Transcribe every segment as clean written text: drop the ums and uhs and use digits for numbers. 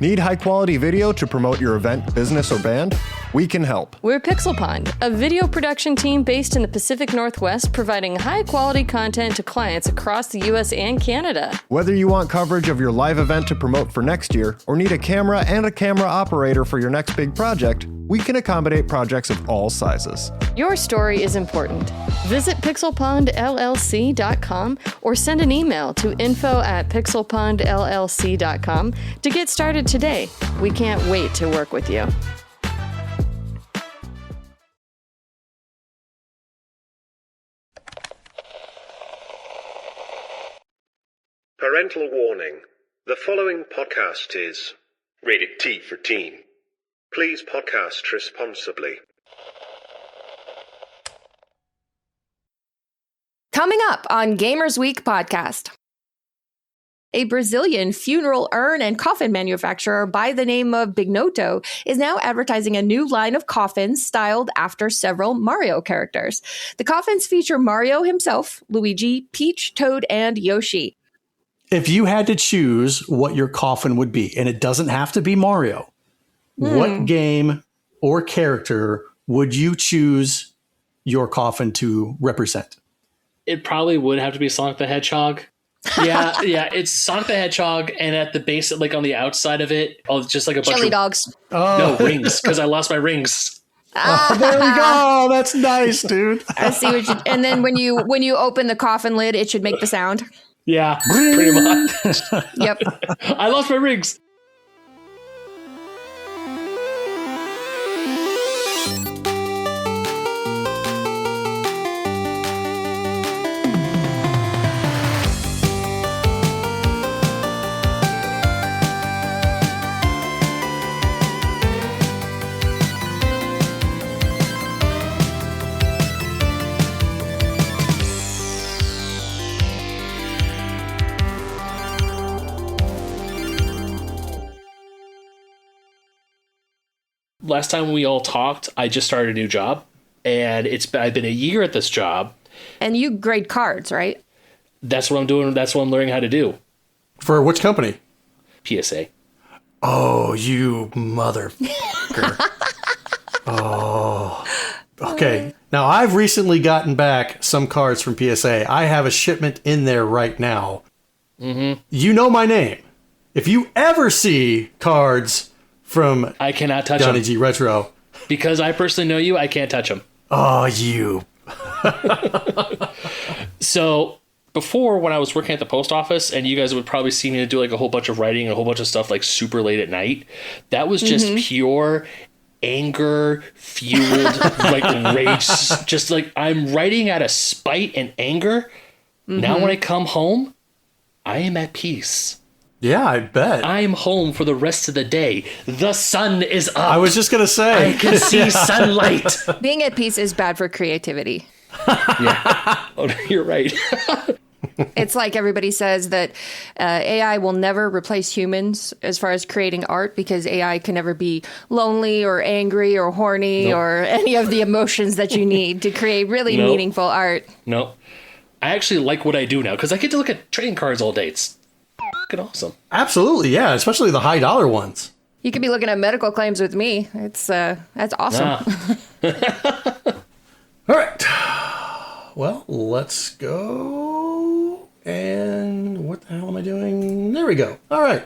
Need high-quality video to promote your event, business, or band? We can help. We're Pixel Pond, a video production team based in the Pacific Northwest, providing high-quality content to clients across the U.S. and Canada. Whether you want coverage of your live event to promote for next year, or need a camera and a camera operator for your next big project, we can accommodate projects of all sizes. Your story is important. Visit pixelpondllc.com or send an email to info@pixelpondllc.com to get started today. We can't wait to work with you. Parental warning. The following podcast is rated T for teen. Please podcast responsibly. Coming up on Gamers Week podcast. A Brazilian funeral urn and coffin manufacturer by the name of Bignoto is now advertising a new line of coffins styled after several Mario characters. The coffins feature Mario himself, Luigi, Peach, Toad, and Yoshi. If you had to choose what your coffin would be, and it doesn't have to be Mario, what game or character would you choose your coffin to represent? It probably would have to be Sonic the Hedgehog. Yeah, it's Sonic the Hedgehog, and at the base, like on the outside of it, just like a bunch Chili of dogs. no rings, because I lost my rings. Oh, there we go. That's nice, dude. I see what you. And then when you open the coffin lid, it should make the sound. Yeah, pretty much. Yep. I lost my rings. Last time we all talked, I just started a new job, and I've been a year at this job. And you grade cards, right? That's what I'm doing. That's what I'm learning how to do. For which company? PSA. Oh, you motherfucker. Oh. Okay. Now, I've recently gotten back some cards from PSA. I have a shipment in there right now. Mm-hmm. You know my name. If you ever see cards from I cannot touch them. Donniegretro. Because I personally know you, I can't touch them. Oh, you. So before, when I was working at the post office, and you guys would probably see me do like a whole bunch of writing and a whole bunch of stuff like super late at night, that was just pure anger fueled like rage. Just like I'm writing out of spite and anger. Now when I come home, I am at peace. Yeah, I bet. I'm home for the rest of the day. The sun is up. I was just going to say. I can see sunlight. Being at peace is bad for creativity. Yeah. Oh, you're right. It's like everybody says that AI will never replace humans as far as creating art, because AI can never be lonely or angry or horny or any of the emotions that you need to create really meaningful art. No. I actually like what I do now because I get to look at trading cards all day. It's fucking awesome. Absolutely, yeah. Especially the high dollar ones. You could be looking at medical claims with me. It's that's awesome. All right. Well, let's go. And what the hell am I doing? There we go. All right.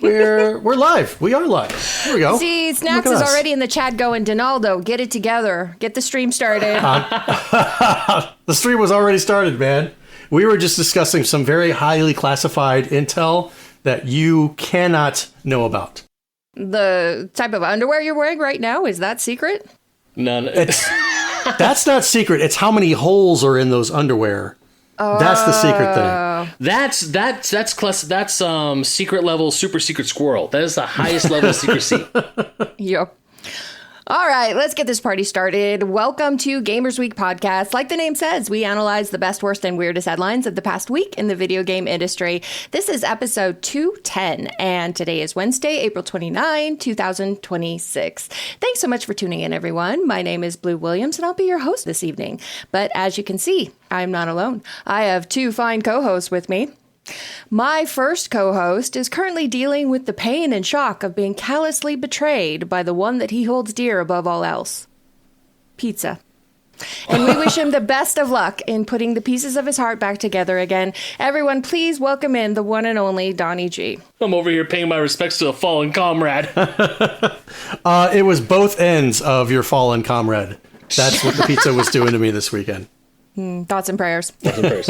We're live. We are live. Here we go. See, Snacks is already in the chat going, Donaldo, get it together. Get the stream started. The stream was already started, man. We were just discussing some very highly classified intel that you cannot know about. The type of underwear you're wearing right now, is that secret? None. That's not secret. It's how many holes are in those underwear. That's the secret thing. That's secret level super secret squirrel. That is the highest level of secrecy. Yep. All right, let's get this party started. Welcome to Gamers Week podcast. Like the name says, we analyze the best, worst, and weirdest headlines of the past week in the video game industry. This is episode 210, and today is Wednesday, April 29, 2026. Thanks so much for tuning in, everyone. My name is Blue Williams, and I'll be your host this evening. But as you can see, I'm not alone. I have two fine co-hosts with me. My first co-host is currently dealing with the pain and shock of being callously betrayed by the one that he holds dear above all else. Pizza. And we wish him the best of luck in putting the pieces of his heart back together again. Everyone, please welcome in the one and only Donnie G. I'm over here paying my respects to a fallen comrade. It was both ends of your fallen comrade. That's what the pizza was doing to me this weekend. Thoughts and prayers. Thoughts and prayers.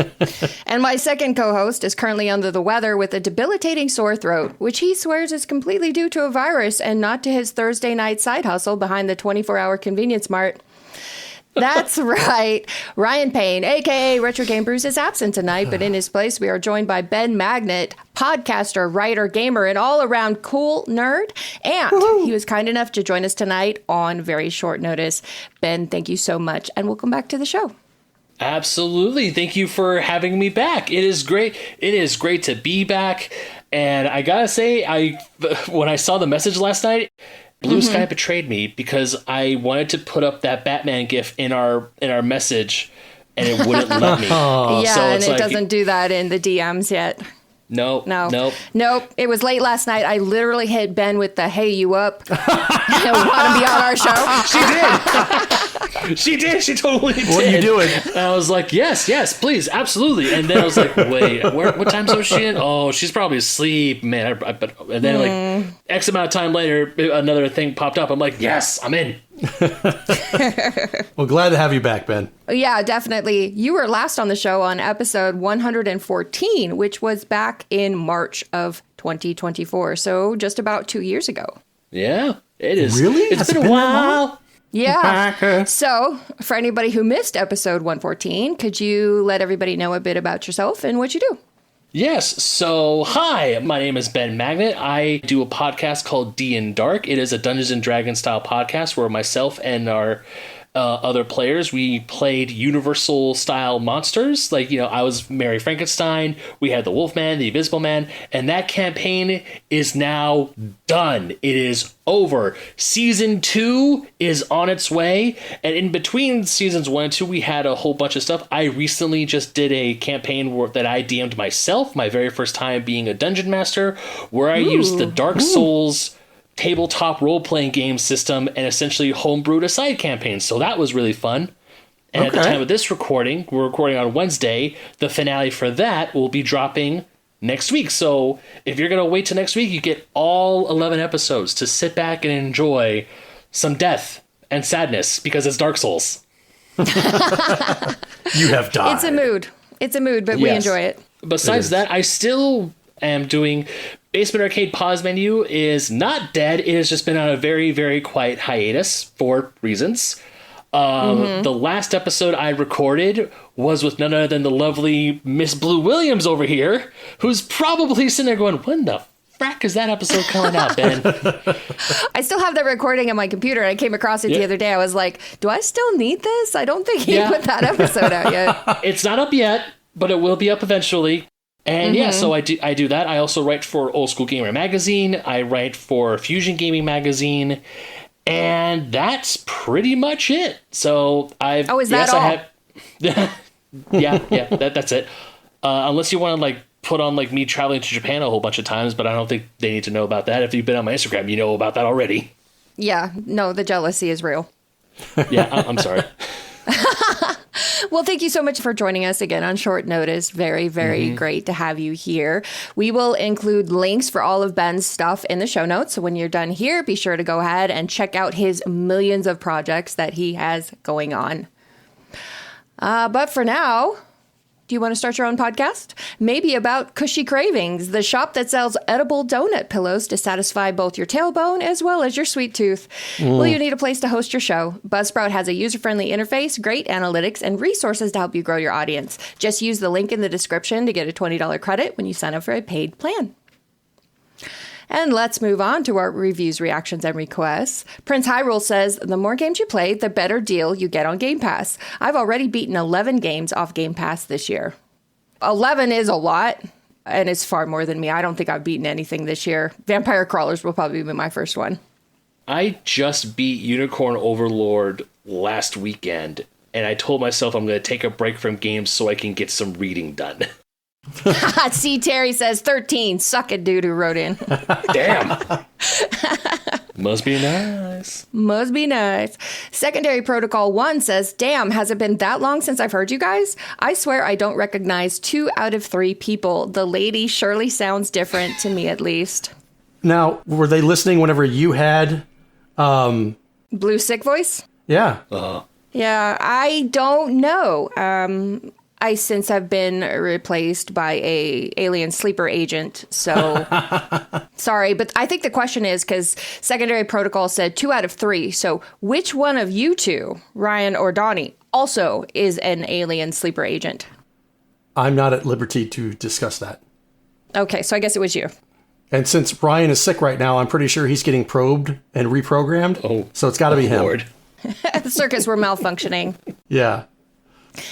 And my second co-host is currently under the weather with a debilitating sore throat, which he swears is completely due to a virus and not to his Thursday night side hustle behind the 24-hour convenience mart. That's right. Ryan Payne, a.k.a. Retro Game Brews, is absent tonight, but in his place, we are joined by Ben Magnet, podcaster, writer, gamer, and all-around cool nerd. And he was kind enough to join us tonight on very short notice. Ben, thank you so much, and welcome back to the show. Absolutely. Thank you for having me back. It is great. It is great to be back. And I gotta say, when I saw the message last night, Blue Sky betrayed me because I wanted to put up that Batman gif in our message, and it wouldn't let me. Yeah, so and it like, doesn't do that in the DMs yet. Nope. It was late last night. I literally hit Ben with the "Hey, you up? Want to be on our show?" She did. She did. She totally did. What are you doing? And I was like, yes, please, absolutely. And then I was like, wait, what time zone is she in? Oh, she's probably asleep, man. And then like X amount of time later, another thing popped up. I'm like, yes, I'm in. Well, glad to have you back, Ben. Yeah, definitely. You were last on the show on episode 114, which was back in March of 2024. So just about 2 years ago. Yeah, it is. Really? It's been a while. Yeah. So for anybody who missed episode 114, could you let everybody know a bit about yourself and what you do? Yes. So, hi, my name is Ben Magnet. I do a podcast called D in Dark. It is a Dungeons and Dragons style podcast where myself and our other players, we played Universal style monsters. Like, I was Mary Frankenstein. We had the Wolfman, the Invisible Man, and that campaign is now done. It is over. Season 2 is on its way. And in between seasons 1 and 2, we had a whole bunch of stuff. I recently just did a campaign that I DM'd myself, my very first time being a dungeon master, where I used the Dark Souls tabletop role-playing game system and essentially homebrewed a side campaign. So that was really fun. And at the time of this recording, we're recording on Wednesday, the finale for that will be dropping next week. So if you're going to wait till next week, you get all 11 episodes to sit back and enjoy some death and sadness because it's Dark Souls. You have died. It's a mood, but we enjoy it. Besides that, I still am doing Basement Arcade Pause Menu is not dead. It has just been on a very, very quiet hiatus for reasons. The last episode I recorded was with none other than the lovely Miss Blue Williams over here, who's probably sitting there going, when the frack is that episode coming out, Ben? I still have that recording on my computer. I came across it the other day. I was like, do I still need this? I don't think he put that episode out yet. It's not up yet, but it will be up eventually. And so I do that. I also write for Old School Gamer Magazine. I write for Fusion Gaming Magazine. And that's pretty much it. So I've... Oh, is that all? That's it. Unless you want to put on me traveling to Japan a whole bunch of times, but I don't think they need to know about that. If you've been on my Instagram, you know about that already. Yeah, no, the jealousy is real. Yeah, I'm sorry. Well, thank you so much for joining us again on short notice. Very, very great to have you here. We will include links for all of Ben's stuff in the show notes. So when you're done here, be sure to go ahead and check out his millions of projects that he has going on. But for now, do you want to start your own podcast? Maybe about Cushy Cravings, the shop that sells edible donut pillows to satisfy both your tailbone as well as your sweet tooth. Well, you need a place to host your show. Buzzsprout has a user-friendly interface, great analytics, and resources to help you grow your audience. Just use the link in the description to get a $20 credit when you sign up for a paid plan. And let's move on to our reviews, reactions, and requests. Prince Hyrule says, the more games you play, the better deal you get on Game Pass. I've already beaten 11 games off Game Pass this year. 11 is a lot, and it's far more than me. I don't think I've beaten anything this year. Vampire Crawlers will probably be my first one. I just beat Unicorn Overlord last weekend, and I told myself I'm going to take a break from games so I can get some reading done. See, Terry says 13. Suck it, dude who wrote in. Damn. Must be nice. Must be nice. Secondary Protocol 1 says, damn, has it been that long since I've heard you guys? I swear I don't recognize 2 out of 3 people. The lady surely sounds different to me, at least. Now, were they listening whenever you had... Blue Sick Voice? Yeah. Yeah, I don't know. I since have been replaced by a alien sleeper agent, so sorry. But I think the question is, because Secondary Protocol said 2 out of 3, so which one of you two, Ryan or Donnie, also is an alien sleeper agent? I'm not at liberty to discuss that. Okay, so I guess it was you. And since Ryan is sick right now, I'm pretty sure he's getting probed and reprogrammed. Oh, so it's got to be him. Lord. The circuits were malfunctioning. Yeah.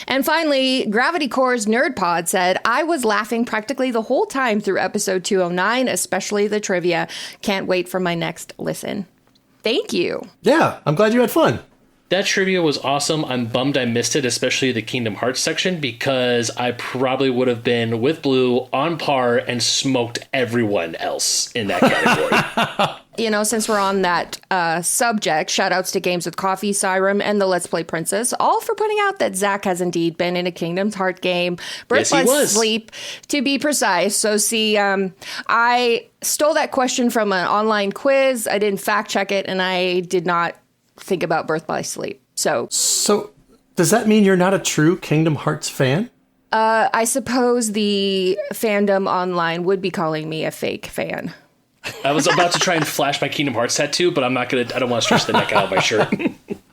And finally, Gravity Core's Nerd Pod said, I was laughing practically the whole time through episode 209, especially the trivia. Can't wait for my next listen. Thank you. Yeah, I'm glad you had fun. That trivia was awesome. I'm bummed I missed it, especially the Kingdom Hearts section, because I probably would have been with Blue on par and smoked everyone else in that category. You know, since we're on that subject, shout outs to Games with Coffee, Siren, and the Let's Play Princess, all for pointing out that Zach has indeed been in a Kingdom Hearts game. Birth by Sleep, to be precise. So, see, I stole that question from an online quiz. I didn't fact check it, and I did not think about Birth by Sleep. So, does that mean you're not a true Kingdom Hearts fan? I suppose the fandom online would be calling me a fake fan. I was about to try and flash my Kingdom Hearts tattoo, but I don't want to stretch the neck out of my shirt.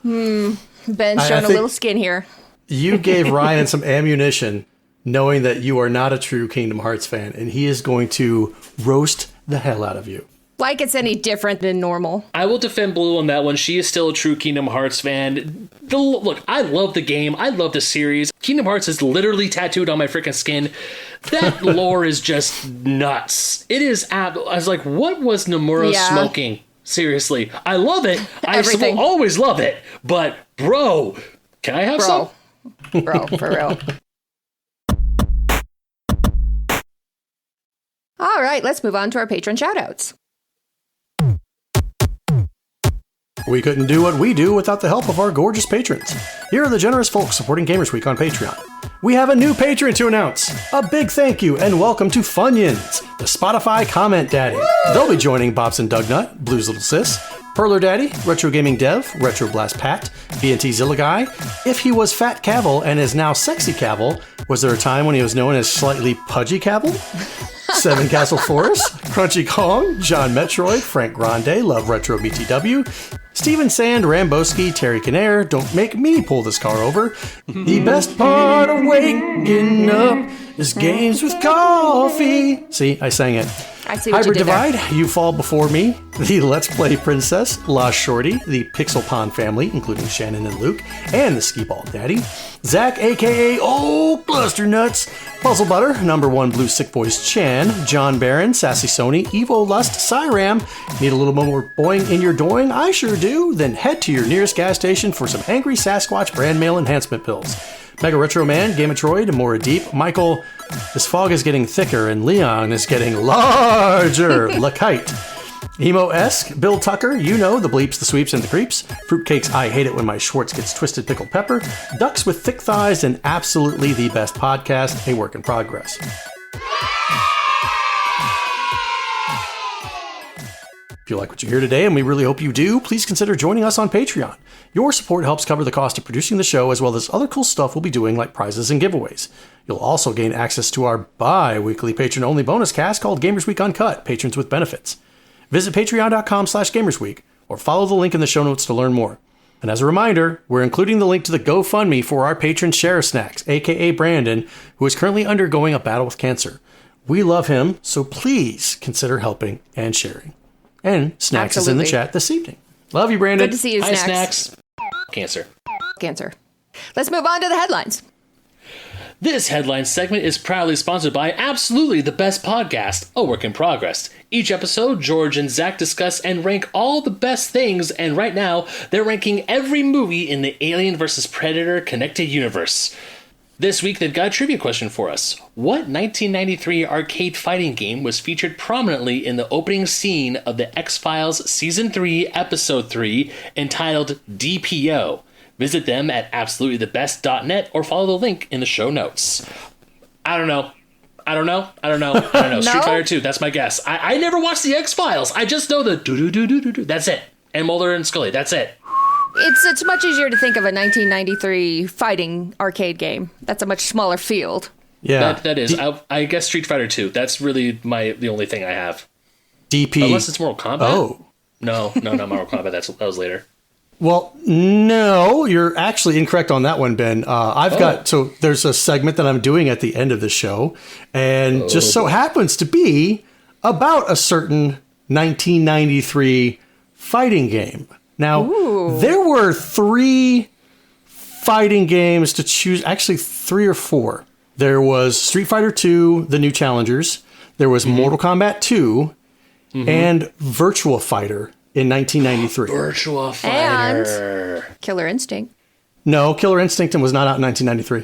Ben's showing a little skin here. You gave Ryan some ammunition knowing that you are not a true Kingdom Hearts fan, and he is going to roast the hell out of you. Like it's any different than normal. I will defend Blue on that one. She is still a true Kingdom Hearts fan. Look, I love the game. I love the series. Kingdom Hearts is literally tattooed on my freaking skin. That lore is just nuts. It is. I was like, what was Nomura smoking? Seriously. I love it. I will always love it. But, bro, can I have some? Bro, for real. All right, let's move on to our patron shoutouts. We couldn't do what we do without the help of our gorgeous patrons. Here are the generous folks supporting Gamers Week on Patreon. We have a new patron to announce. A big thank you and welcome to Funyuns, the Spotify comment daddy. They'll be joining Bobson Dugnut, Blue's Little Sis, Perler Daddy, Retro Gaming Dev, Retro Blast Pat, BNT Zilla Guy. If he was Fat Cavill and is now Sexy Cavill, was there a time when he was known as Slightly Pudgy Cavill? Seven Castle Forest, Crunchy Kong, John Metroid, Frank Grande, Love Retro BTW, Steven Sand, Ramboski, Terry Canair, don't make me pull this car over. The best part of waking up is games with coffee. See, I sang it. I see what Hybrid you did Divide, there. You Fall Before Me, the Let's Play Princess, Lost Shorty, the Pixel Pond family, including Shannon and Luke, and the Skee Ball Daddy, Zach, aka Old Cluster Nuts, Puzzle Butter, Number 1 Blue Sick Boys Chan, John Barron, Sassy Sony, Evo Lust, Cyram. Need a little more boing in your doing? I sure do. Then head to your nearest gas station for some Angry Sasquatch brand mail enhancement pills. Mega Retro Man, Gametroid, Mora Deep, Michael, this fog is getting thicker, and Leon is getting larger. LaKite. Emo-esque, Bill Tucker, you know, the bleeps, the sweeps, and the creeps. Fruitcakes, I hate it when my Schwartz gets twisted pickled pepper. Ducks with thick thighs, and absolutely the best podcast, a work in progress. If you like what you hear today, and we really hope you do, please consider joining us on Patreon. Your support helps cover the cost of producing the show, as well as other cool stuff we'll be doing like prizes and giveaways. You'll also gain access to our bi-weekly patron-only bonus cast called Gamers Week Uncut, Patrons with Benefits. Visit patreon.com/gamersweek or follow the link in the show notes to learn more. And as a reminder, we're including the link to the GoFundMe for our patron Share Snacks, aka Brandon, who is currently undergoing a battle with cancer. We love him, so please consider helping and sharing. And Snacks is in the chat this evening. Love you, Brandon. Good to see you, Hi, Snacks. Snacks. Cancer. Let's move on to the headlines. This headline segment is proudly sponsored by absolutely the best podcast, A Work in Progress. Each episode, George and Zach discuss and rank all the best things, and right now, they're ranking every movie in the Alien vs. Predator connected universe. This week, they've got a trivia question for us. What 1993 arcade fighting game was featured prominently in the opening scene of the X-Files Season 3, Episode 3, entitled DPO? Visit them at absolutelythebest.net or follow the link in the show notes. I don't know. No? Street Fighter 2, that's my guess. I never watched the X-Files. I just know the do-do-do-do-do-do. That's it. And Mulder and Scully, that's it. It's much easier to think of a 1993 fighting arcade game. That's a much smaller field. Yeah. That is. I guess Street Fighter 2. That's really the only thing I have. DP. Unless it's Mortal Kombat. Oh. No, not Mortal Kombat. That was later. Well, no, you're actually incorrect on that one, Ben. So there's a segment that I'm doing at the end of the show, and just so happens to be about a certain 1993 fighting game. Now, there were 3 fighting games to choose, actually 3 or 4. There was Street Fighter 2, The New Challengers. There was Mortal Kombat 2 and Virtua Fighter in 1993. Virtua Fighter. And Killer Instinct. No, Killer Instinct was not out in 1993.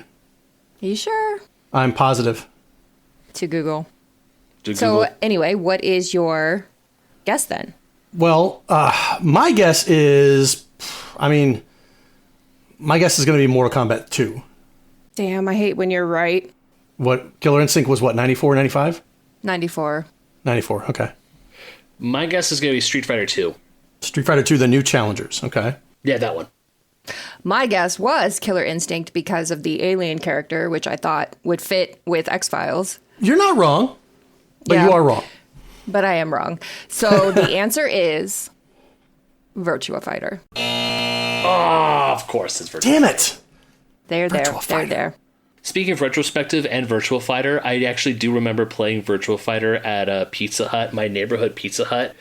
Are you sure? I'm positive. To Google. To So Google. anyway, what is your guess then? Well, my guess is going to be Mortal Kombat 2. Damn, I hate when you're right. What, Killer Instinct was what, 94, 95? 94. 94, okay. My guess is going to be Street Fighter 2. Street Fighter 2, The New Challengers, okay. Yeah, that one. My guess was Killer Instinct because of the alien character, which I thought would fit with X-Files. You're not wrong, but Yeah. you are wrong. But I am wrong. So the answer is Virtua Fighter. Oh, of course it's Virtua. Damn it! There. Speaking of Retrospective and Virtua Fighter, I actually do remember playing Virtua Fighter at a Pizza Hut, my neighborhood Pizza Hut.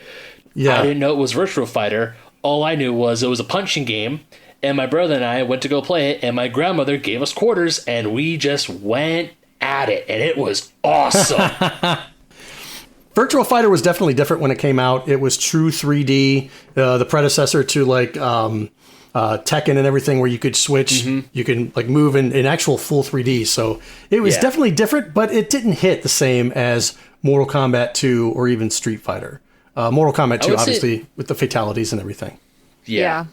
Yeah. I didn't know it was Virtua Fighter. All I knew was it was a punching game, and my brother and I went to go play it, and my grandmother gave us quarters, and we just went at it, and it was awesome. Virtua Fighter was definitely different when it came out. It was true 3D, the predecessor to like Tekken and everything, where you could switch, you can like move in actual full 3D. So it was definitely different, but it didn't hit the same as Mortal Kombat 2 or even Street Fighter. Mortal Kombat 2, obviously, with the fatalities and everything. Yeah.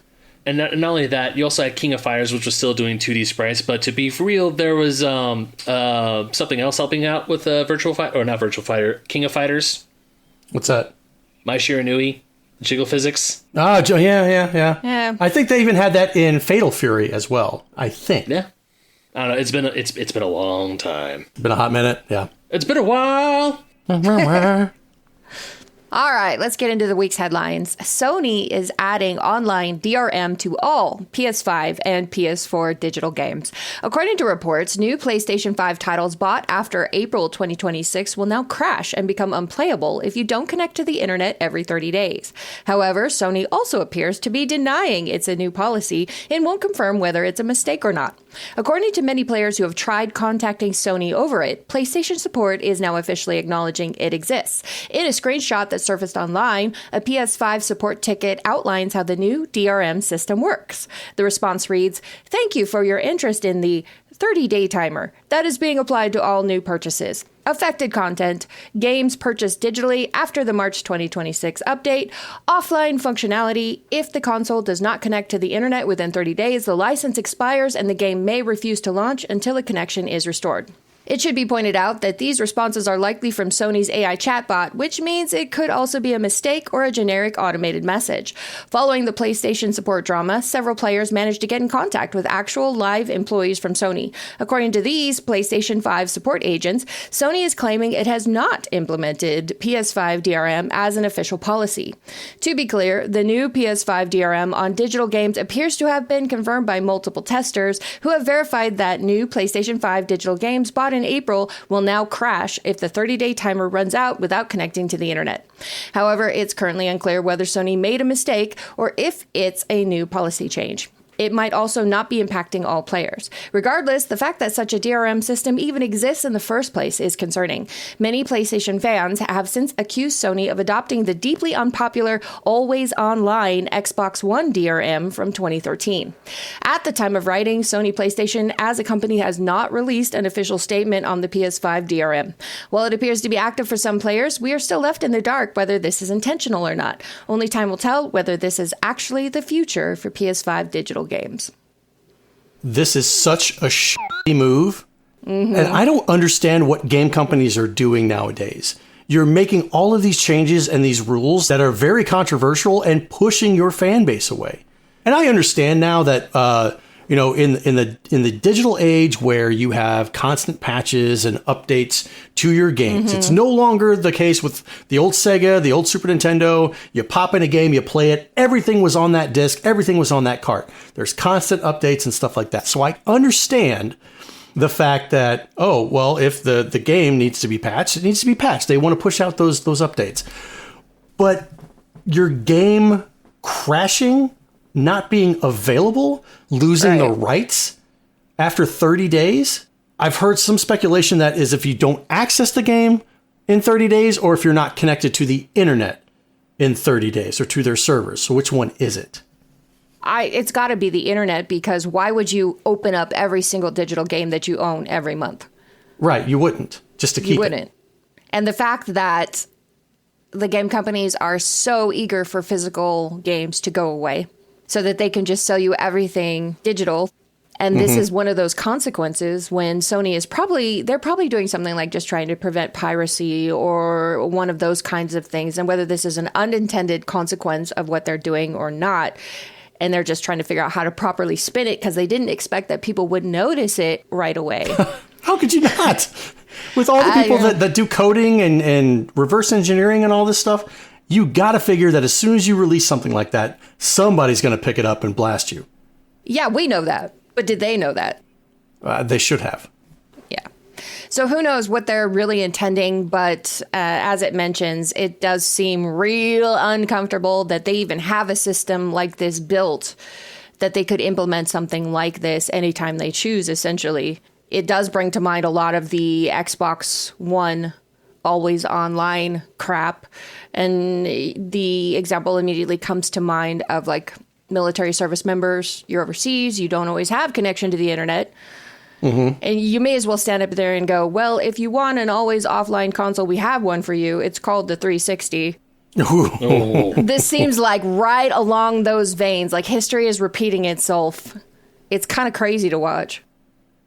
And not only that, you also had King of Fighters, which was still doing 2D sprites. But to be for real, there was something else helping out with Virtual Fighter, or not Virtual Fighter, King of Fighters. What's that? Mai Shiranui, Jiggle Physics. Ah, yeah. Yeah. I think they even had that in Fatal Fury as well. I think. Yeah, I don't know. It's been a long time. Been a hot minute. Yeah. It's been a while. All right, let's get into the week's headlines. Sony is adding online DRM to all PS5 and PS4 digital games. According to reports, new PlayStation 5 titles bought after April 2026 will now crash and become unplayable if you don't connect to the internet every 30 days. However, Sony also appears to be denying it's a new policy and won't confirm whether it's a mistake or not. According to many players who have tried contacting Sony over it, PlayStation support is now officially acknowledging it exists. In a screenshot that surfaced online, a PS5 support ticket outlines how the new DRM system works. The response reads, "Thank you for your interest in the 30-day timer that is being applied to all new purchases. Affected content, games purchased digitally after the March 2026 update, offline functionality. If the console does not connect to the internet within 30 days, the license expires and the game may refuse to launch until a connection is restored." It should be pointed out that these responses are likely from Sony's AI chatbot, which means it could also be a mistake or a generic automated message. Following the PlayStation support drama, several players managed to get in contact with actual live employees from Sony. According to these PlayStation 5 support agents, Sony is claiming it has not implemented PS5 DRM as an official policy. To be clear, the new PS5 DRM on digital games appears to have been confirmed by multiple testers who have verified that new PlayStation 5 digital games bought in April will now crash if the 30-day timer runs out without connecting to the internet. However, it's currently unclear whether Sony made a mistake or if it's a new policy change. it might also not be impacting all players. Regardless, the fact that such a DRM system even exists in the first place is concerning. Many PlayStation fans have since accused Sony of adopting the deeply unpopular Always Online Xbox One DRM from 2013. At the time of writing, Sony PlayStation as a company has not released an official statement on the PS5 DRM. While it appears to be active for some players, we are still left in the dark whether this is intentional or not. Only time will tell whether this is actually the future for PS5 digital games. This is such a shitty move. And I don't understand what game companies are doing nowadays. You're making all of these changes and these rules that are very controversial and pushing your fan base away. And I understand now that, in the digital age where you have constant patches and updates to your games, it's no longer the case with the old Sega, the old Super Nintendo. You pop in a game, you play it. Everything was on that disc. Everything was on that cart. There's constant updates and stuff like that. So I understand the fact that, if the game needs to be patched, it needs to be patched. They want to push out those updates. But your game crashing, not being available, losing the rights after 30 days. I've heard some speculation that is if you don't access the game in 30 days or if you're not connected to the internet in 30 days or to their servers. So which one is it? It's got to be the internet, because why would you open up every single digital game that you own every month? Right, you wouldn't, just to keep You wouldn't. And the fact that the game companies are so eager for physical games to go away so that they can just sell you everything digital. And this is one of those consequences when Sony is they're probably doing something like just trying to prevent piracy or one of those kinds of things. And whether this is an unintended consequence of what they're doing or not, and they're just trying to figure out how to properly spin it because they didn't expect that people would notice it right away. How could you not? With all the people that do coding and reverse engineering and all this stuff, you got to figure that as soon as you release something like that, somebody's going to pick it up and blast you. Yeah, we know that. But did they know that? They should have. Yeah. So who knows what they're really intending, but as it mentions, it does seem real uncomfortable that they even have a system like this built, that they could implement something like this anytime they choose, essentially. It does bring to mind a lot of the Xbox One always online crap. And the example immediately comes to mind of like military service members. You're overseas, you don't always have connection to the internet. And you may as well stand up there and go, well, if you want an always offline console, we have one for you. It's called the 360. This seems like right along those veins. Like history is repeating itself. It's kind of crazy to watch.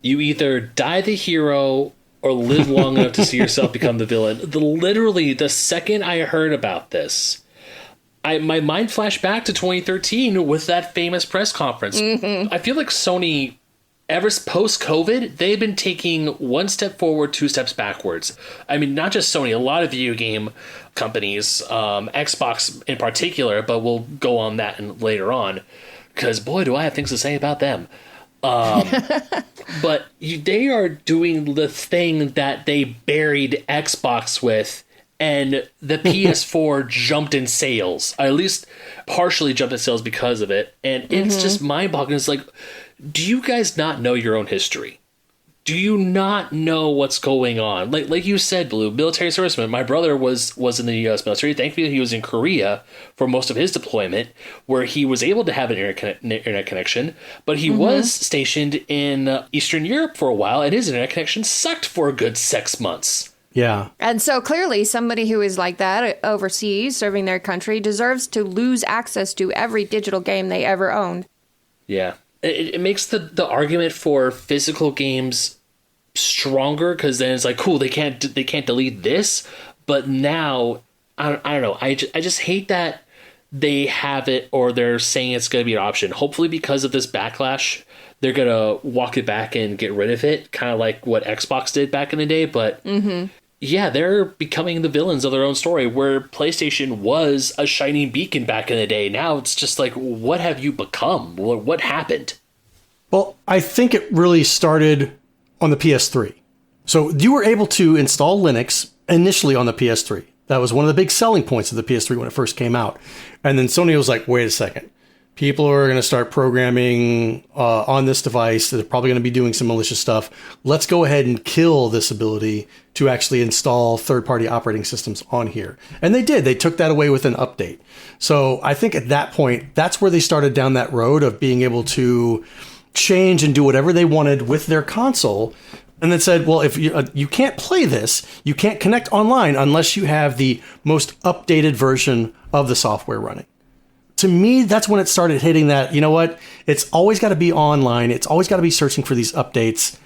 You either die the hero or live long enough to see yourself become the villain. Literally, the second I heard about this, my mind flashed back to 2013 with that famous press conference. I feel like Sony, ever post-COVID, they've been taking one step forward, two steps backwards. I mean, not just Sony, a lot of video game companies, Xbox in particular, but we'll go on that later on, because boy, do I have things to say about them. But they are doing the thing that they buried Xbox with, and the PS4 jumped in sales. At least partially jumped in sales because of it. And it's just mind-boggling. It's like, do you guys not know your own history? Do you not know what's going on? Like you said, Blue, military serviceman. My brother was in the U.S. military. Thankfully, he was in Korea for most of his deployment, where he was able to have an internet connection. But he was stationed in Eastern Europe for a while, and his internet connection sucked for a good 6 months. Yeah. And so clearly somebody who is like that overseas serving their country deserves to lose access to every digital game they ever owned. Yeah. It makes the argument for physical games stronger, because then it's like, cool, they can't delete this. But now, I don't know. I just hate that they have it, or they're saying it's going to be an option. Hopefully because of this backlash, they're going to walk it back and get rid of it, kind of like what Xbox did back in the day. But yeah, they're becoming the villains of their own story, where PlayStation was a shining beacon back in the day. Now it's just like, what have you become? What happened? Well, I think it really started on the PS3. So you were able to install Linux initially on the PS3. That was one of the big selling points of the PS3 when it first came out. And then Sony was like, wait a second. People are going to start programming on this device. They're probably going to be doing some malicious stuff. Let's go ahead and kill this ability to actually install third-party operating systems on here. And they did. They took that away with an update. So I think at that point, that's where they started down that road of being able to change and do whatever they wanted with their console. And then said, well, if you can't play this, you can't connect online unless you have the most updated version of the software running. To me, that's when it started hitting that, you know what? It's always got to be online. It's always got to be searching for these updates.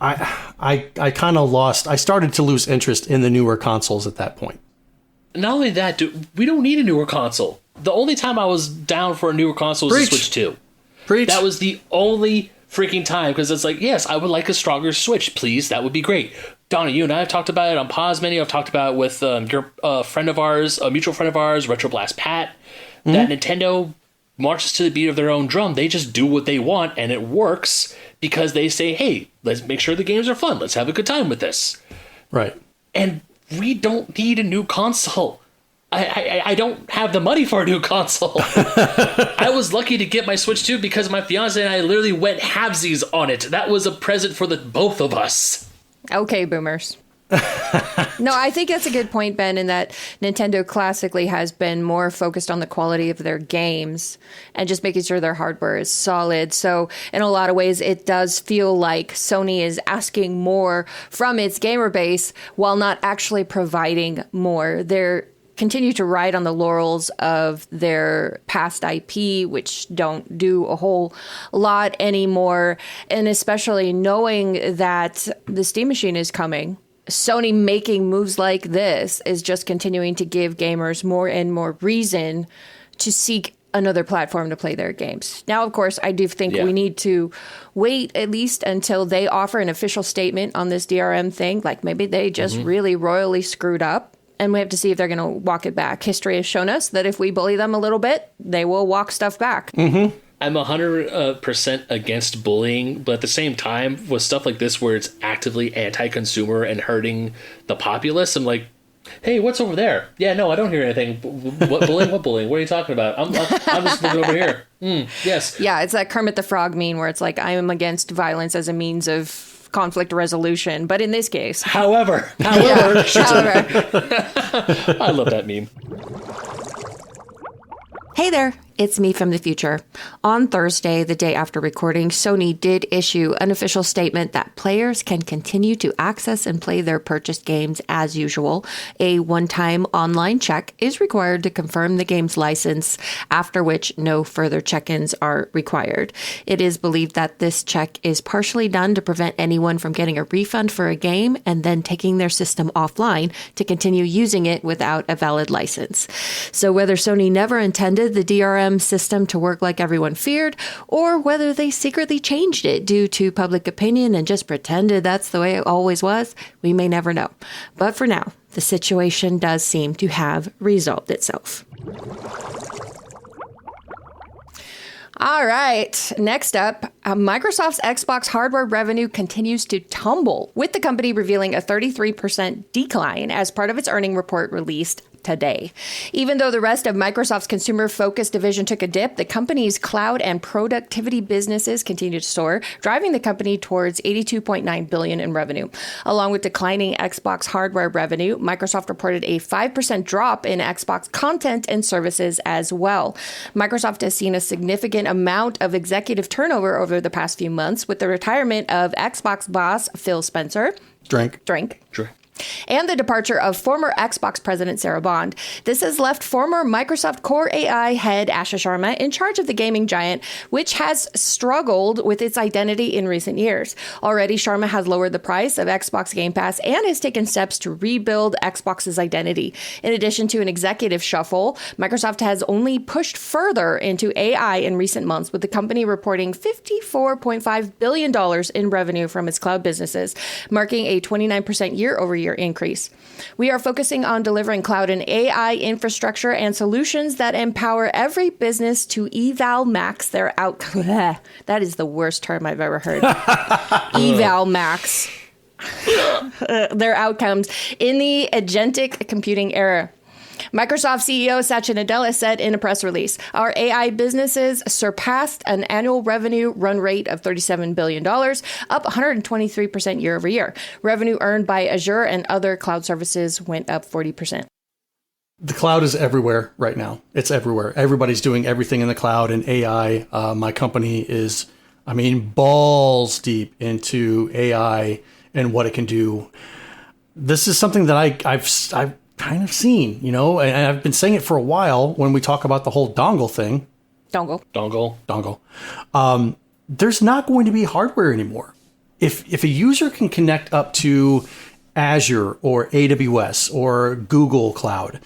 I kind of I started to lose interest in the newer consoles at that point. Not only that, dude, we don't need a newer console. The only time I was down for a newer console was the Switch 2. Preach. That was the only freaking time, because it's like, yes, I would like a stronger Switch, please. That would be great. Donnie, you and I have talked about it on Pause Menu. I've talked about it with your friend of ours, a mutual friend of ours, Retroblast Pat. That Nintendo marches to the beat of their own drum. They just do what they want, and it works because they say, hey, let's make sure the games are fun. Let's have a good time with this. Right. And we don't need a new console. I don't have the money for a new console. I was lucky to get my Switch 2 because my fiance and I literally went halvesies on it. That was a present for the both of us. Okay, boomers. No, I think that's a good point, Ben, in that Nintendo classically has been more focused on the quality of their games and just making sure their hardware is solid. So in a lot of ways, it does feel like Sony is asking more from its gamer base while not actually providing more. They're continue to ride on the laurels of their past IP, which don't do a whole lot anymore. And especially knowing that the Steam Machine is coming, Sony making moves like this is just continuing to give gamers more and more reason to seek another platform to play their games. Now, of course, I do think we need to wait at least until they offer an official statement on this DRM thing. Like maybe they just really royally screwed up. And we have to see if they're going to walk it back. History has shown us that if we bully them a little bit, they will walk stuff back. Mm-hmm. I'm 100% against bullying, but at the same time, with stuff like this where it's actively anti-consumer and hurting the populace, I'm like, hey, what's over there? Yeah, no, I don't hear anything. What bullying? What bullying? What are you talking about? I'm just looking over here. Yes. Yeah, it's that Kermit the Frog meme where it's like, I am against violence as a means of conflict resolution, but in this case. However. However. I love that meme. Hey there, it's me from the future. On Thursday, the day after recording, Sony did issue an official statement that players can continue to access and play their purchased games as usual. A one-time online check is required to confirm the game's license, after which no further check-ins are required. It is believed that this check is partially done to prevent anyone from getting a refund for a game and then taking their system offline to continue using it without a valid license. So whether Sony never intended the DRM system to work like everyone feared, or whether they secretly changed it due to public opinion and just pretended that's the way it always was, we may never know. But for now, the situation does seem to have resolved itself. All right. Next up, Microsoft's Xbox hardware revenue continues to tumble, with the company revealing a 33% decline as part of its earnings report released today. Even though the rest of Microsoft's consumer-focused division took a dip, the company's cloud and productivity businesses continued to soar, driving the company towards $82.9 billion in revenue. Along with declining Xbox hardware revenue, Microsoft reported a 5% drop in Xbox content and services as well. Microsoft has seen a significant amount of executive turnover over the past few months, with the retirement of Xbox boss Phil Spencer. Drink. And the departure of former Xbox president Sarah Bond. This has left former Microsoft Core AI head Asha Sharma in charge of the gaming giant, which has struggled with its identity in recent years. Already, Sharma has lowered the price of Xbox Game Pass and has taken steps to rebuild Xbox's identity. In addition to an executive shuffle, Microsoft has only pushed further into AI in recent months, with the company reporting $54.5 billion in revenue from its cloud businesses, marking a 29% year-over-year increase. We are focusing on delivering cloud and AI infrastructure and solutions that empower every business to eval max their outcome. That is the worst term I've ever heard. Eval max their outcomes in the agentic computing era. Microsoft CEO Satya Nadella said in a press release, our AI businesses surpassed an annual revenue run rate of $37 billion, up 123% year over year. Revenue earned by Azure and other cloud services went up 40%. The cloud is everywhere right now. It's everywhere. Everybody's doing everything in the cloud and AI. My company is, balls deep into AI and what it can do. This is something that I've kind of seen, and I've been saying it for a while when we talk about the whole dongle thing. Dongle. There's not going to be hardware anymore. If a user can connect up to Azure or AWS or Google Cloud,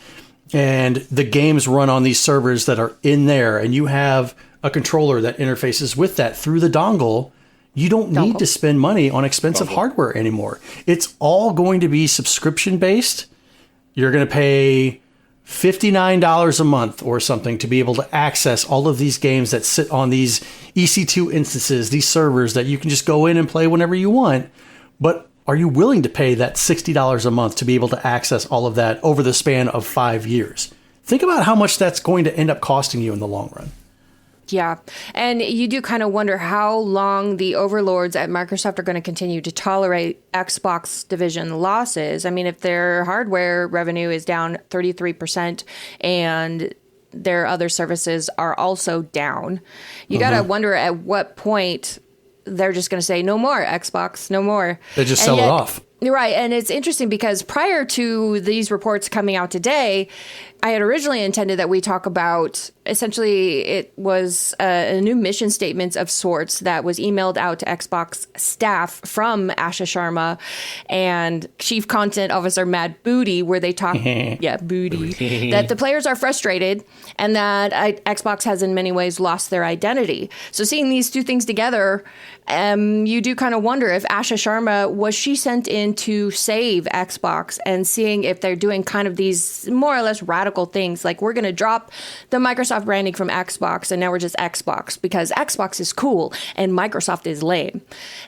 and the games run on these servers that are in there, and you have a controller that interfaces with that through the dongle, you don't need to spend money on expensive hardware anymore. It's all going to be subscription based. You're going to pay $59 a month or something to be able to access all of these games that sit on these EC2 instances, these servers that you can just go in and play whenever you want. But are you willing to pay that $60 a month to be able to access all of that over the span of 5 years? Think about how much that's going to end up costing you in the long run. Yeah. And you do kind of wonder how long the overlords at Microsoft are going to continue to tolerate Xbox division losses. If their hardware revenue is down 33% and their other services are also down, you got to wonder at what point they're just going to say, no more Xbox, no more. They just sell it off. Right. And it's interesting because prior to these reports coming out today, I had originally intended that we talk about, essentially, it was a new mission statement of sorts that was emailed out to Xbox staff from Asha Sharma and Chief Content Officer Matt Booty, where they talk, Booty, that the players are frustrated and that Xbox has in many ways lost their identity. So seeing these two things together, you do kind of wonder if Asha Sharma, was she sent in to save Xbox, and seeing if they're doing kind of these more or less radical things, like we're going to drop the Microsoft branding from Xbox and now we're just Xbox because Xbox is cool and Microsoft is lame.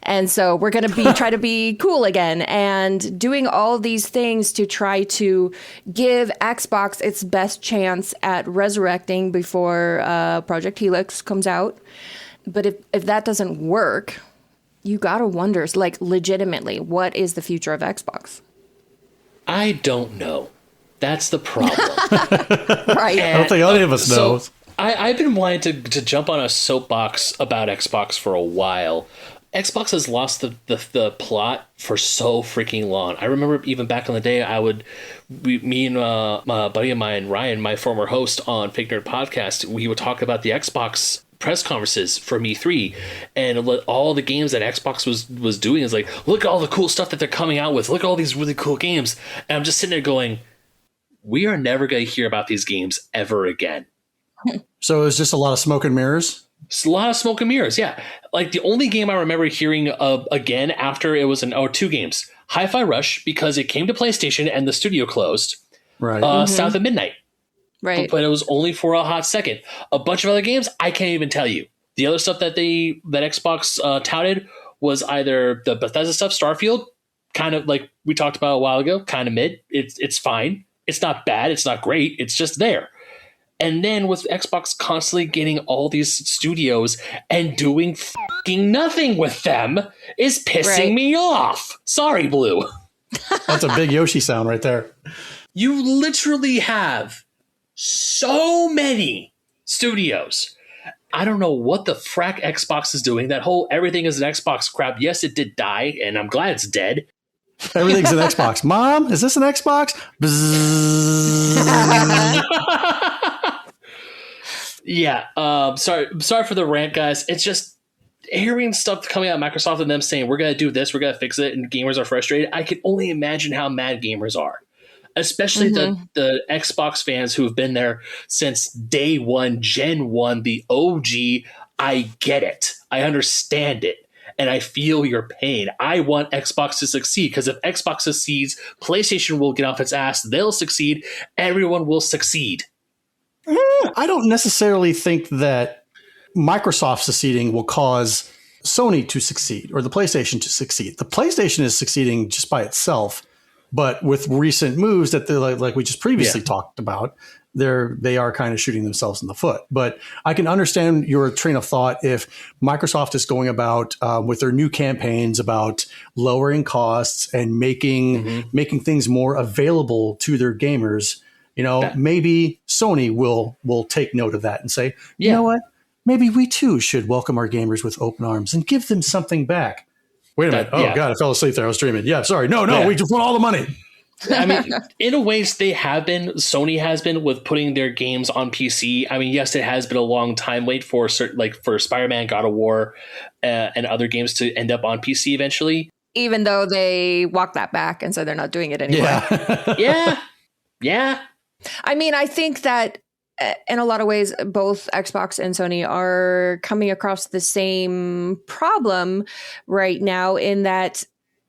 And so we're going to try to be cool again, and doing all these things to try to give Xbox its best chance at resurrecting before Project Helix comes out. But if that doesn't work, you got to wonder, like, legitimately, what is the future of Xbox? I don't know. That's the problem. Right. I don't think any of us knows. I've been wanting to jump on a soapbox about Xbox for a while. Xbox has lost the plot for so freaking long. I remember even back in the day, me and my buddy of mine, Ryan, my former host on Fake Nerd Podcast, we would talk about the Xbox press conferences from E3 and all the games that Xbox was doing. Is like, look at all the cool stuff that they're coming out with. Look at all these really cool games. And I'm just sitting there going, we are never going to hear about these games ever again. So it was just a lot of smoke and mirrors? It's a lot of smoke and mirrors, yeah. Like, the only game I remember hearing of again after it was two games. Hi-Fi Rush, because it came to PlayStation and the studio closed. Right. South of Midnight. Right. But it was only for a hot second. A bunch of other games, I can't even tell you. The other stuff that Xbox touted was either the Bethesda stuff, Starfield, kind of like we talked about a while ago, kind of mid. It's fine. It's not bad. It's not great. It's just there. And then with Xbox constantly getting all these studios and doing fucking nothing with them is pissing me off. Sorry, Blue. That's a big Yoshi sound right there. You literally have so many studios. I don't know what the frack Xbox is doing. That whole everything is an Xbox crap. Yes, it did die, and I'm glad it's dead. Everything's an Xbox. Mom, is this an Xbox? Yeah. Sorry for the rant, guys. It's just hearing stuff coming out of Microsoft and them saying, we're going to do this, we're going to fix it, and gamers are frustrated. I can only imagine how mad gamers are, especially the Xbox fans who have been there since day one, Gen 1, the OG. I get it. I understand it. And I feel your pain. I want Xbox to succeed, because if Xbox succeeds, PlayStation will get off its ass. They'll succeed. Everyone will succeed. I don't necessarily think that Microsoft succeeding will cause Sony to succeed or the PlayStation to succeed. The PlayStation is succeeding just by itself, But with recent moves that they're like we just previously talked about, they are kind of shooting themselves in the foot. But I can understand your train of thought if Microsoft is going about with their new campaigns about lowering costs and making things more available to their gamers. Maybe Sony will take note of that and say, you know what? Maybe we too should welcome our gamers with open arms and give them something back. Wait a minute. Oh, God, I fell asleep there. I was dreaming. Yeah, sorry. No, we just want all the money. I mean, in a ways, they have been. Sony has been with putting their games on PC. I mean, yes, it has been a long time wait for for Spider-Man, God of War, and other games to end up on PC eventually. Even though they walked that back and said they're not doing it anymore. Yeah. I mean, I think that in a lot of ways, both Xbox and Sony are coming across the same problem right now in that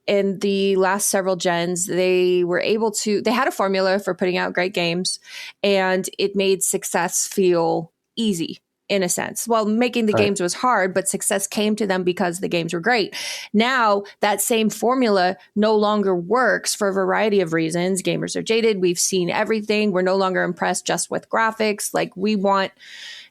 in the last several gens, they had a formula for putting out great games, and it made success feel easy in a sense. Well, making the games was hard, but success came to them because the games were great. Now that same formula no longer works for a variety of reasons. Gamers are jaded. We've seen everything. We're no longer impressed just with graphics. Like, we want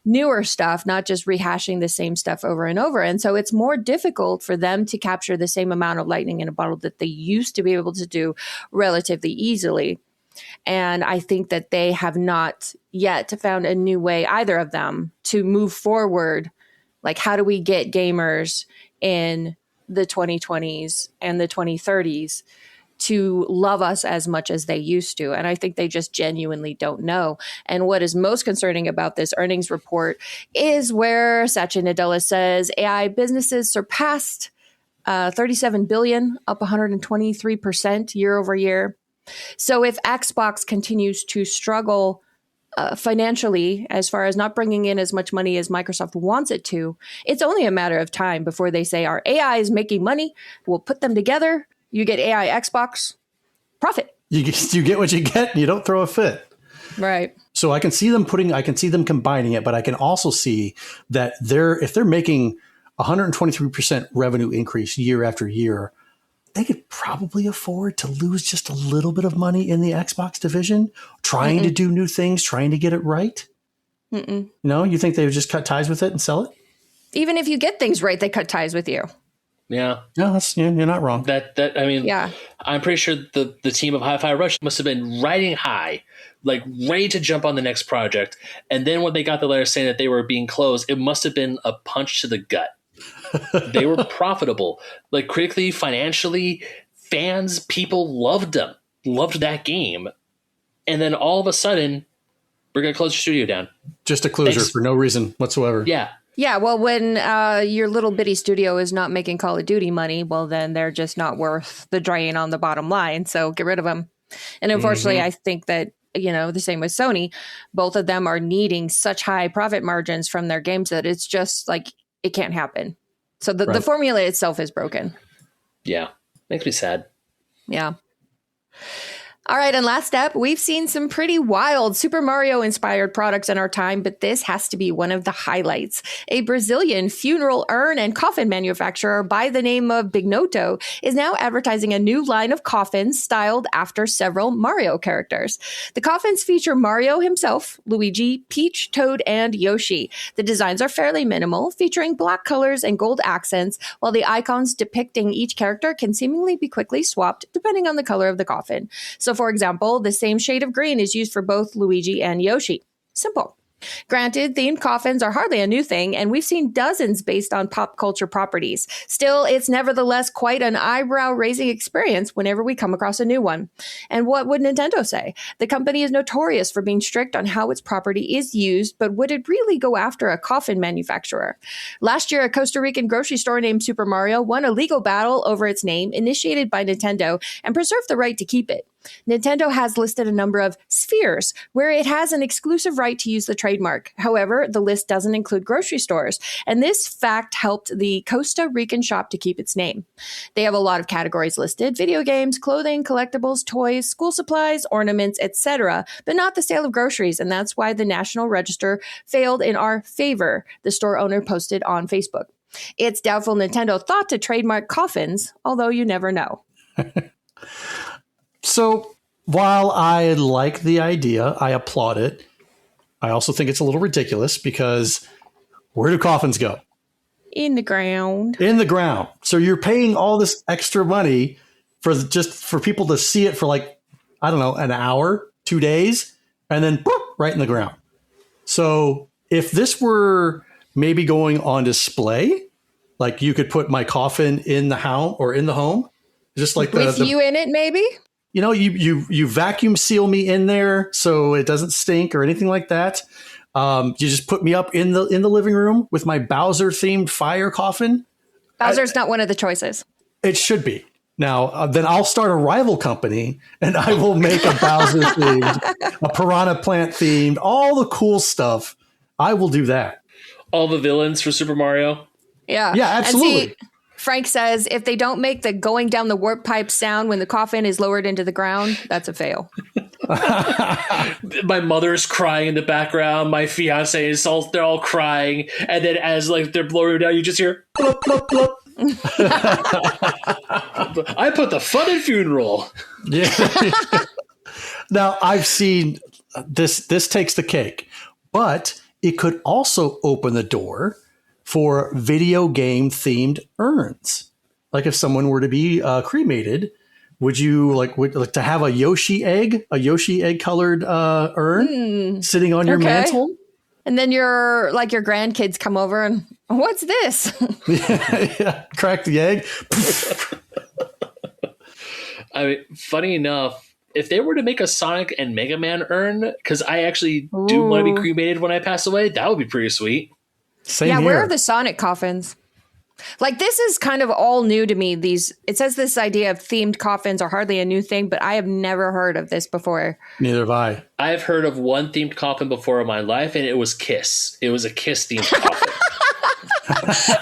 newer stuff, not just rehashing the same stuff over and over. And so it's more difficult for them to capture the same amount of lightning in a bottle that they used to be able to do relatively easily. And I think that they have not yet found a new way, either of them, to move forward. Like, how do we get gamers in the 2020s and the 2030s to love us as much as they used to? And I think they just genuinely don't know. And what is most concerning about this earnings report is where Satya Nadella says AI businesses surpassed 37 billion, up 123% year over year. So if Xbox continues to struggle financially, as far as not bringing in as much money as Microsoft wants it to, it's only a matter of time before they say our AI is making money. We'll put them together. You get AI Xbox, profit. You get what you get, and you don't throw a fit. Right. So I can see them combining it, but I can also see that if they're making 123% revenue increase year after year, they could probably afford to lose just a little bit of money in the Xbox division, trying to do new things, trying to get it right. No, you think they would just cut ties with it and sell it? Even if you get things right, they cut ties with you. Yeah. No, you're not wrong. I'm pretty sure the team of Hi-Fi Rush must have been riding high, like ready to jump on the next project. And then when they got the letter saying that they were being closed, it must have been a punch to the gut. They were profitable, like critically, financially, fans, people loved them, loved that game. And then all of a sudden, we're going to close your studio down. Just a closure for no reason whatsoever. Yeah. Yeah, well, when your little bitty studio is not making Call of Duty money, well, then they're just not worth the drain on the bottom line. So get rid of them. And unfortunately, I think that, the same with Sony, both of them are needing such high profit margins from their games that it's just like, it can't happen. So the formula itself is broken. Yeah. Makes me sad. Yeah. All right, and last up, we've seen some pretty wild Super Mario-inspired products in our time, but this has to be one of the highlights. A Brazilian funeral urn and coffin manufacturer by the name of Bignoto is now advertising a new line of coffins styled after several Mario characters. The coffins feature Mario himself, Luigi, Peach, Toad, and Yoshi. The designs are fairly minimal, featuring black colors and gold accents, while the icons depicting each character can seemingly be quickly swapped depending on the color of the coffin. So, for example, the same shade of green is used for both Luigi and Yoshi. Simple. Granted, themed coffins are hardly a new thing, and we've seen dozens based on pop culture properties. Still, it's nevertheless quite an eyebrow-raising experience whenever we come across a new one. And what would Nintendo say? The company is notorious for being strict on how its property is used, but would it really go after a coffin manufacturer? Last year, a Costa Rican grocery store named Super Mario won a legal battle over its name, initiated by Nintendo, and preserved the right to keep it. Nintendo has listed a number of spheres where it has an exclusive right to use the trademark. However, the list doesn't include grocery stores, and this fact helped the Costa Rican shop to keep its name. They have a lot of categories listed: video games, clothing, collectibles, toys, school supplies, ornaments, etc., but not the sale of groceries, and that's why the National Register failed in our favor, the store owner posted on Facebook. It's doubtful Nintendo thought to trademark coffins, although you never know. So while I like the idea, I applaud it. I also think it's a little ridiculous because where do coffins go? In the ground. In the ground. So you're paying all this extra money for people to see it for like, I don't know, an hour, 2 days, and then boop, right in the ground. So if this were maybe going on display, like you could put my coffin in the house or in the home, just like with you in it, maybe. You know, you vacuum seal me in there so it doesn't stink or anything like that. You just put me up in the living room with my Bowser themed fire coffin. Bowser's not one of the choices. It should be. Now, then I'll start a rival company and I will make a Bowser themed, a Piranha Plant themed, all the cool stuff. I will do that. All the villains for Super Mario. Yeah. Yeah, absolutely. And see, Frank says if they don't make the going down the warp pipe sound when the coffin is lowered into the ground, that's a fail. My mother's crying in the background. My fiance is they're all crying. And then as like they're lowering down, you just hear blop, blop, blop. I put the fun in funeral. Yeah. Now I've seen this takes the cake, but it could also open the door for video game themed urns. Like if someone were to be cremated, would like to have a Yoshi egg colored urn sitting on your mantle? And then your grandkids come over and what's this? Yeah. Crack the egg. I mean, funny enough, if they were to make a Sonic and Mega Man urn, because I actually do want to be cremated when I pass away, that would be pretty sweet. Same yeah, here. where are the Sonic coffins? Like, this is kind of all new to me. It says this idea of themed coffins are hardly a new thing, but I have never heard of this before. Neither have I. I've heard of one themed coffin before in my life, and it was Kiss. It was a Kiss themed coffin.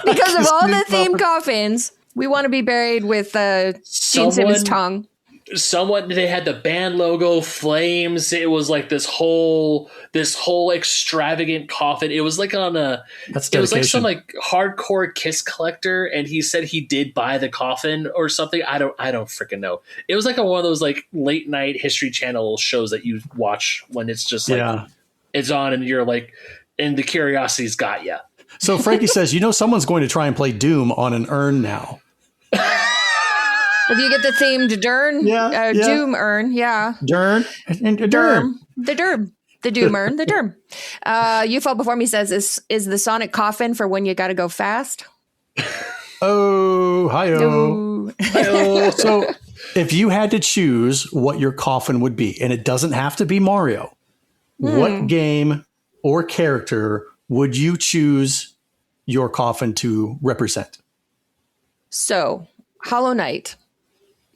Because of all the themed coffins, we want to be buried with Gene Simmons' tongue. They had the band logo, flames. It was like this whole extravagant coffin. It was like it was like some like hardcore Kiss collector, and he said he did buy the coffin or something. I don't freaking know. It was like one of those like late night History Channel shows that you watch when it's just like it's on and you're like, and the curiosity's got you. So Frankie says, someone's going to try and play Doom on an urn now. If you get the themed Doom urn, yeah. Durn and Durm. The Doom urn, the Durm. You Fall Before Me says, is the Sonic coffin for when you got to go fast? Oh, hi-oh. Hi-oh. So if you had to choose what your coffin would be, and it doesn't have to be Mario, what game or character would you choose your coffin to represent? So, Hollow Knight.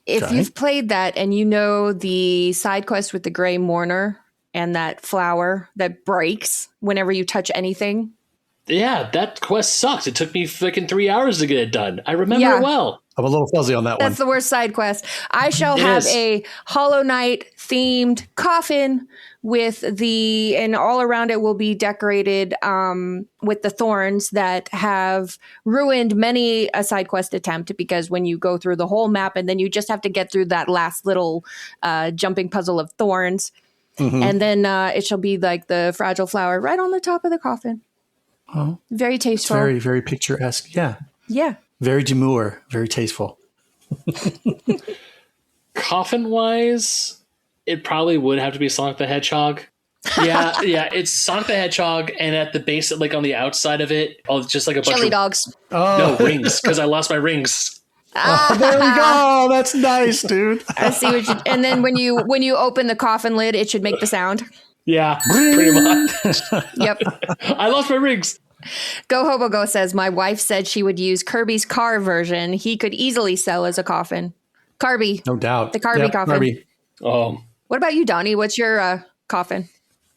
If you've played that and you know the side quest with the Gray Mourner and that flower that breaks whenever you touch anything. Yeah, that quest sucks. It took me freaking 3 hours to get it done. I remember it well. I'm a little fuzzy on that one. That's the worst side quest. I shall have a Hollow Knight themed coffin and all around it will be decorated with the thorns that have ruined many a side quest attempt, because when you go through the whole map and then you just have to get through that last little jumping puzzle of thorns, and then it shall be like the fragile flower right on the top of the coffin. Oh, very tasteful. Very, very picturesque. Yeah. Yeah. Very demure, very tasteful. Coffin-wise, it probably would have to be Sonic the Hedgehog. Yeah, it's Sonic the Hedgehog, and at the base, like on the outside of it, just like a bunch Chili of dogs. No rings, because I lost my rings. There we go. That's nice, dude. I see what you. And then when you open the coffin lid, it should make the sound. Yeah, pretty much. Yep. I lost my rings. Go Hobo Go says, my wife said she would use Kirby's car version. He could easily sell as a coffin. Kirby. No doubt. The Kirby coffin. Kirby. What about you, Donnie? What's your coffin?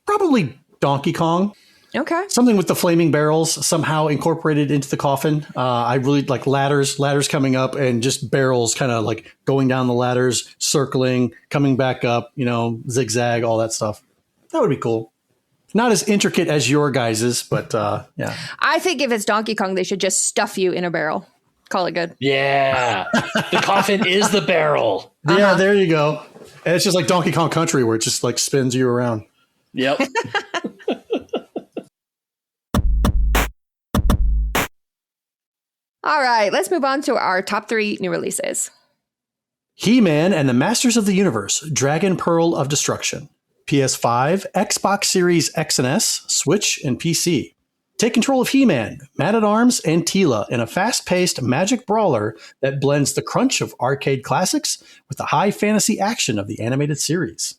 Probably Donkey Kong. Okay. Something with the flaming barrels somehow incorporated into the coffin. I really like ladders coming up and just barrels kind of like going down the ladders, circling, coming back up, zigzag, all that stuff. That would be cool. Not as intricate as your guys's, but yeah. I think if it's Donkey Kong, they should just stuff you in a barrel. Call it good. Yeah. The coffin is the barrel. Yeah, there you go. And it's just like Donkey Kong Country where it just like spins you around. Yep. All right, let's move on to our top 3 new releases. He-Man and the Masters of the Universe, Dragon Pearl of Destruction. PS5, Xbox Series X and S, Switch, and PC. Take control of He-Man, Man-at-Arms, and Teela in a fast-paced magic brawler that blends the crunch of arcade classics with the high fantasy action of the animated series.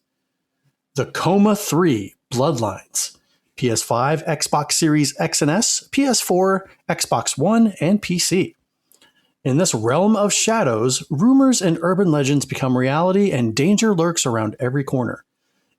The Coma 3, Bloodlines. PS5, Xbox Series X and S, PS4, Xbox One, and PC. In this realm of shadows, rumors and urban legends become reality and danger lurks around every corner.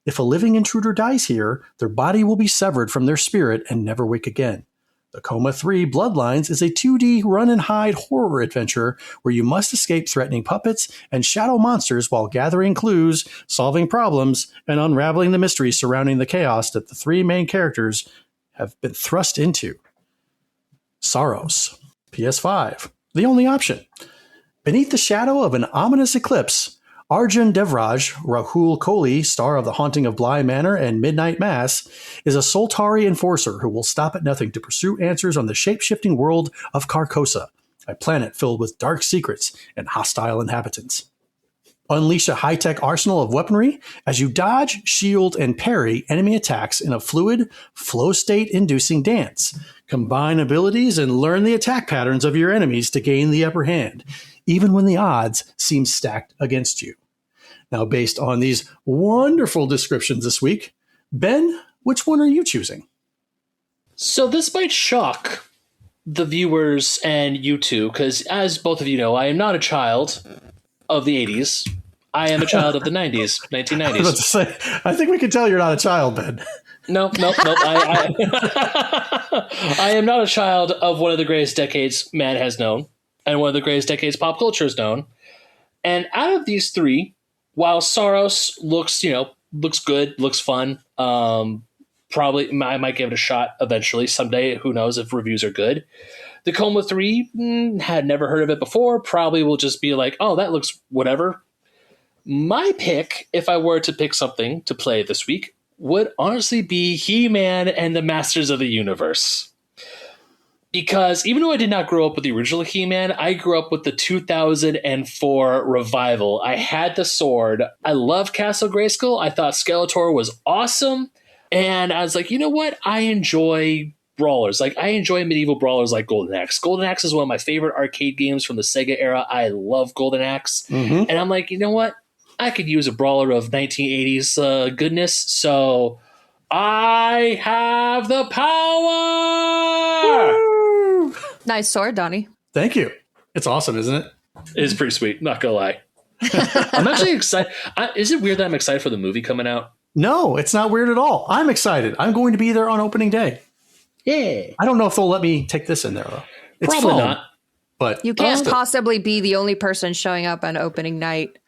If a living intruder dies here, their body will be severed from their spirit and never wake again. The Coma 3 Bloodlines is a 2D run-and-hide horror adventure where you must escape threatening puppets and shadow monsters while gathering clues, solving problems, and unraveling the mysteries surrounding the chaos that the 3 main characters have been thrust into. Saros, PS5, the only option. Beneath the shadow of an ominous eclipse, Arjun Devraj, Rahul Kohli, star of The Haunting of Bly Manor and Midnight Mass, is a Soltari enforcer who will stop at nothing to pursue answers on the shape-shifting world of Carcosa, a planet filled with dark secrets and hostile inhabitants. Unleash a high-tech arsenal of weaponry as you dodge, shield, and parry enemy attacks in a fluid, flow-state-inducing dance. Combine abilities and learn the attack patterns of your enemies to gain the upper hand, even when the odds seem stacked against you. Now, based on these wonderful descriptions this week, Ben, which one are you choosing? So this might shock the viewers and you two, because as both of you know, I am not a child of the 80s. I am a child of the 90s, 1990s. I was about to say, I think we can tell you're not a child, Ben. Nope. I am not a child of one of the greatest decades man has known, and one of the greatest decades pop culture has known. And out of these 3, while Saros looks good, looks fun, probably I might give it a shot eventually someday. Who knows if reviews are good. The Coma 3, had never heard of it before. Probably will just be like, oh, that looks whatever. My pick, if I were to pick something to play this week, would honestly be He-Man and the Masters of the Universe. Because even though I did not grow up with the original He-Man, I grew up with the 2004 revival. I had the sword. I loved Castle Grayskull. I thought Skeletor was awesome. And I was like, you know what? I enjoy brawlers. Like, I enjoy medieval brawlers like Golden Axe. Golden Axe is one of my favorite arcade games from the Sega era. I love Golden Axe. Mm-hmm. And I'm like, you know what? I could use a brawler of 1980s goodness. So I have the power! Woo! Nice sword, Donnie. Thank you. It's awesome, isn't it? It is pretty sweet, not gonna lie. I'm actually excited. Is it weird that I'm excited for the movie coming out? No, it's not weird at all. I'm excited. I'm going to be there on opening day. Yeah. I don't know if they'll let me take this in there, though. It's probably fun, not. But you can't possibly be the only person showing up on opening night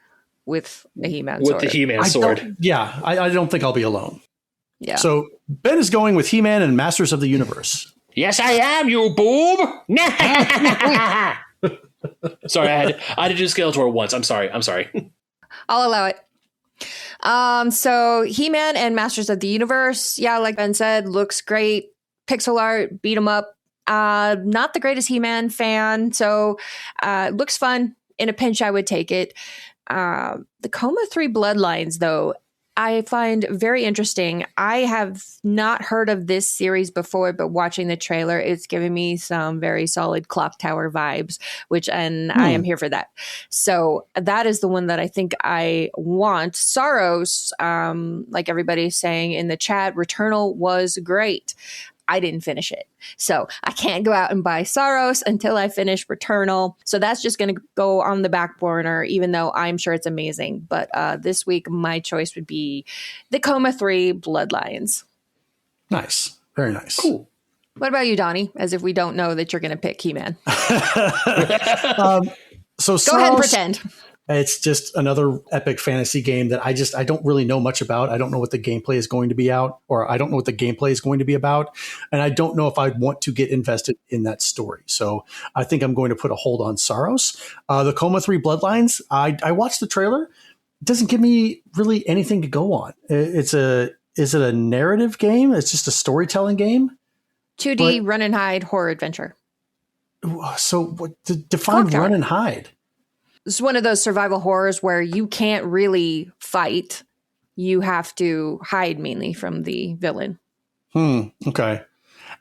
with a He-Man sword. With the He-Man sword. I don't think I'll be alone. Yeah. So Ben is going with He-Man and Masters of the Universe. Yes, I am, you boob. Sorry, I had to do Skeletor once. I'm sorry. I'll allow it. So He-Man and Masters of the Universe, yeah, like Ben said, looks great. Pixel art, beat 'em up. Not the greatest He-Man fan, so looks fun. In a pinch, I would take it. The Coma 3 Bloodlines, though, I find very interesting. I have not heard of this series before, but watching the trailer, it's giving me some very solid Clock Tower vibes, I am here for that. So that is the one that I think I want. Saros, like everybody's saying in the chat, Returnal was great. I didn't finish it. So I can't go out and buy Saros until I finish Returnal. So that's just going to go on the back burner, even though I'm sure it's amazing. But this week, my choice would be the Coma 3 Bloodlines. Nice. Very nice. Cool. What about you, Donnie? As if we don't know that you're going to pick He-Man. So go ahead and pretend. It's just another epic fantasy game that I don't really know much about. I don't know what the gameplay is going to be about. And I don't know if I'd want to get invested in that story. So I think I'm going to put a hold on Saros. The Coma 3 Bloodlines, I watched the trailer. doesn't give me really anything to go on. Is it a narrative game? It's just a storytelling game? 2D run and hide horror adventure. So define run and hide. It's one of those survival horrors where you can't really fight. You have to hide mainly from the villain. Okay.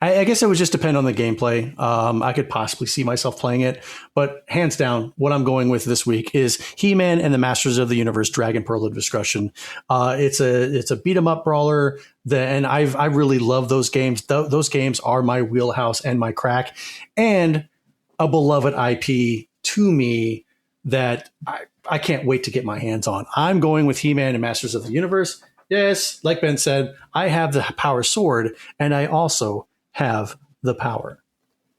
I guess it would just depend on the gameplay. I could possibly see myself playing it, but hands down, what I'm going with this week is He-Man and the Masters of the Universe: Dragon Pearl of Discretion. It's a beat 'em up brawler, and I really love those games. Those games are my wheelhouse and my crack, and a beloved IP to me that I can't wait to get my hands on. I'm going with He-Man and Masters of the Universe. Yes, like Ben said, I have the power sword, and I also have the power.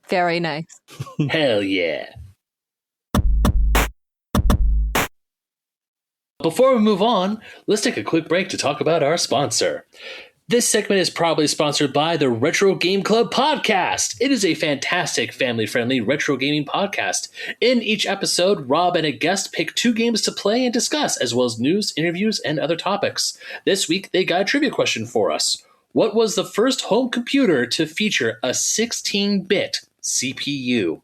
Very nice. Hell yeah. Before we move on, let's take a quick break to talk about our sponsor. This segment is probably sponsored by the Retro Game Club podcast. It is a fantastic family-friendly retro gaming podcast. In each episode, Rob and a guest pick 2 games to play and discuss, as well as news, interviews, and other topics. This week, they got a trivia question for us. What was the first home computer to feature a 16-bit CPU?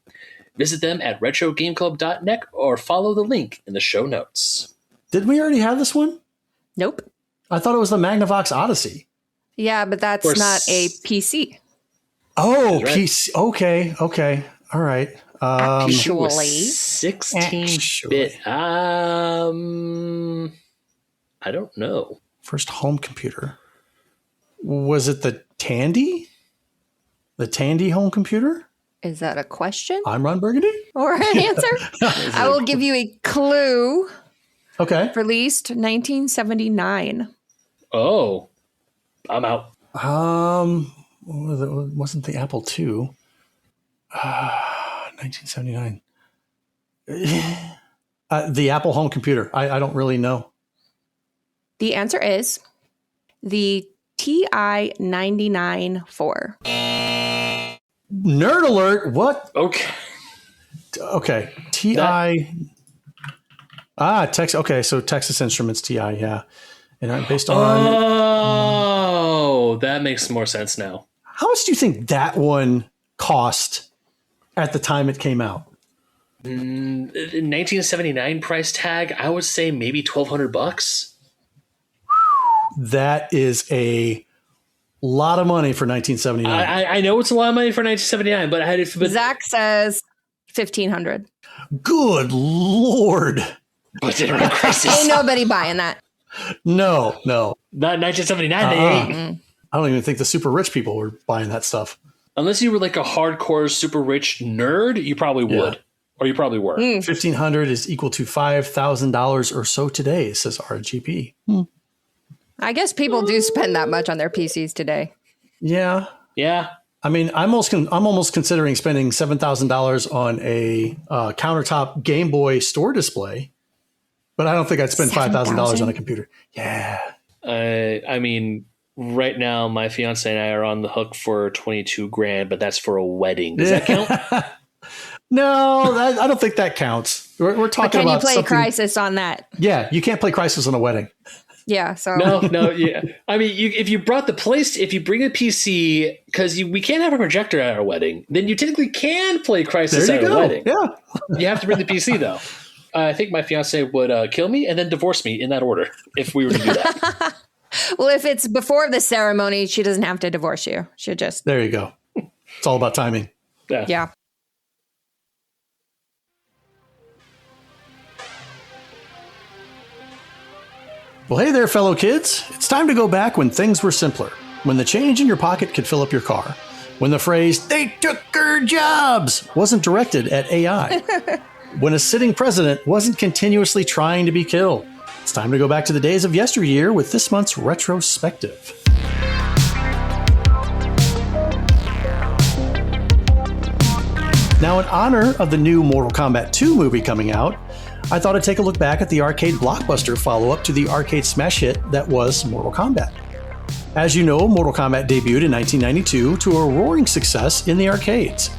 Visit them at retrogameclub.net or follow the link in the show notes. Did we already have this one? Nope. I thought it was the Magnavox Odyssey. Yeah, but that's not a PC. Oh, Right. PC. Okay. All right. Actually. 16-bit. I don't know. First home computer. Was it the Tandy? The Tandy home computer? Is that a question I'm Ron Burgundy. or an answer? I will give you a clue. Okay. Released 1979. Oh, I'm out. Wasn't the Apple II? 1979. The Apple home computer. I don't really know. The answer is the TI 99-4. Nerd alert. What? Okay. TI. Texas. Okay. So Texas Instruments TI. Yeah. And based on. Oh, that makes more sense now. How much do you think that one cost at the time it came out? 1979 price tag, I would say maybe $1,200. That is a lot of money for 1979. I know it's a lot of money for 1979, but I had it. Zach says 1,500. Good Lord. But it was crisis. Ain't nobody buying that. No. Not 1979. They ain't. I don't even think the super rich people were buying that stuff. Unless you were like a hardcore super rich nerd, you probably would. Yeah. Or you probably were. $1,500 is equal to $5,000 or so today, says RGP. I guess people do spend that much on their PCs today. Yeah. I mean, I'm almost considering spending $7,000 on a countertop Game Boy store display, but I don't think I'd spend $5,000 on a computer. Yeah. I mean, right now my fiance and I are on the hook for $22,000, but that's for a wedding. Does that count? No, I don't think that counts. We're talking about can you play something. Crysis on that? Yeah, you can't play Crysis on a wedding. Yeah, so No, yeah. I mean, if you bring a PC, because we can't have a projector at our wedding, then you technically can play Crysis at our wedding. Yeah. You have to bring the PC though. I think my fiance would kill me and then divorce me in that order if we were to do that. Well, if it's before the ceremony, she doesn't have to divorce you. She'll just There you go. It's all about timing. yeah. Well, hey there, fellow kids. It's time to go back when things were simpler, when the change in your pocket could fill up your car, when the phrase, "they took our jobs," wasn't directed at AI, when a sitting president wasn't continuously trying to be killed. It's time to go back to the days of yesteryear with this month's Retrospective. Now, in honor of the new Mortal Kombat 2 movie coming out, I thought I'd take a look back at the arcade blockbuster follow-up to the arcade smash hit that was Mortal Kombat. As you know, Mortal Kombat debuted in 1992 to a roaring success in the arcades.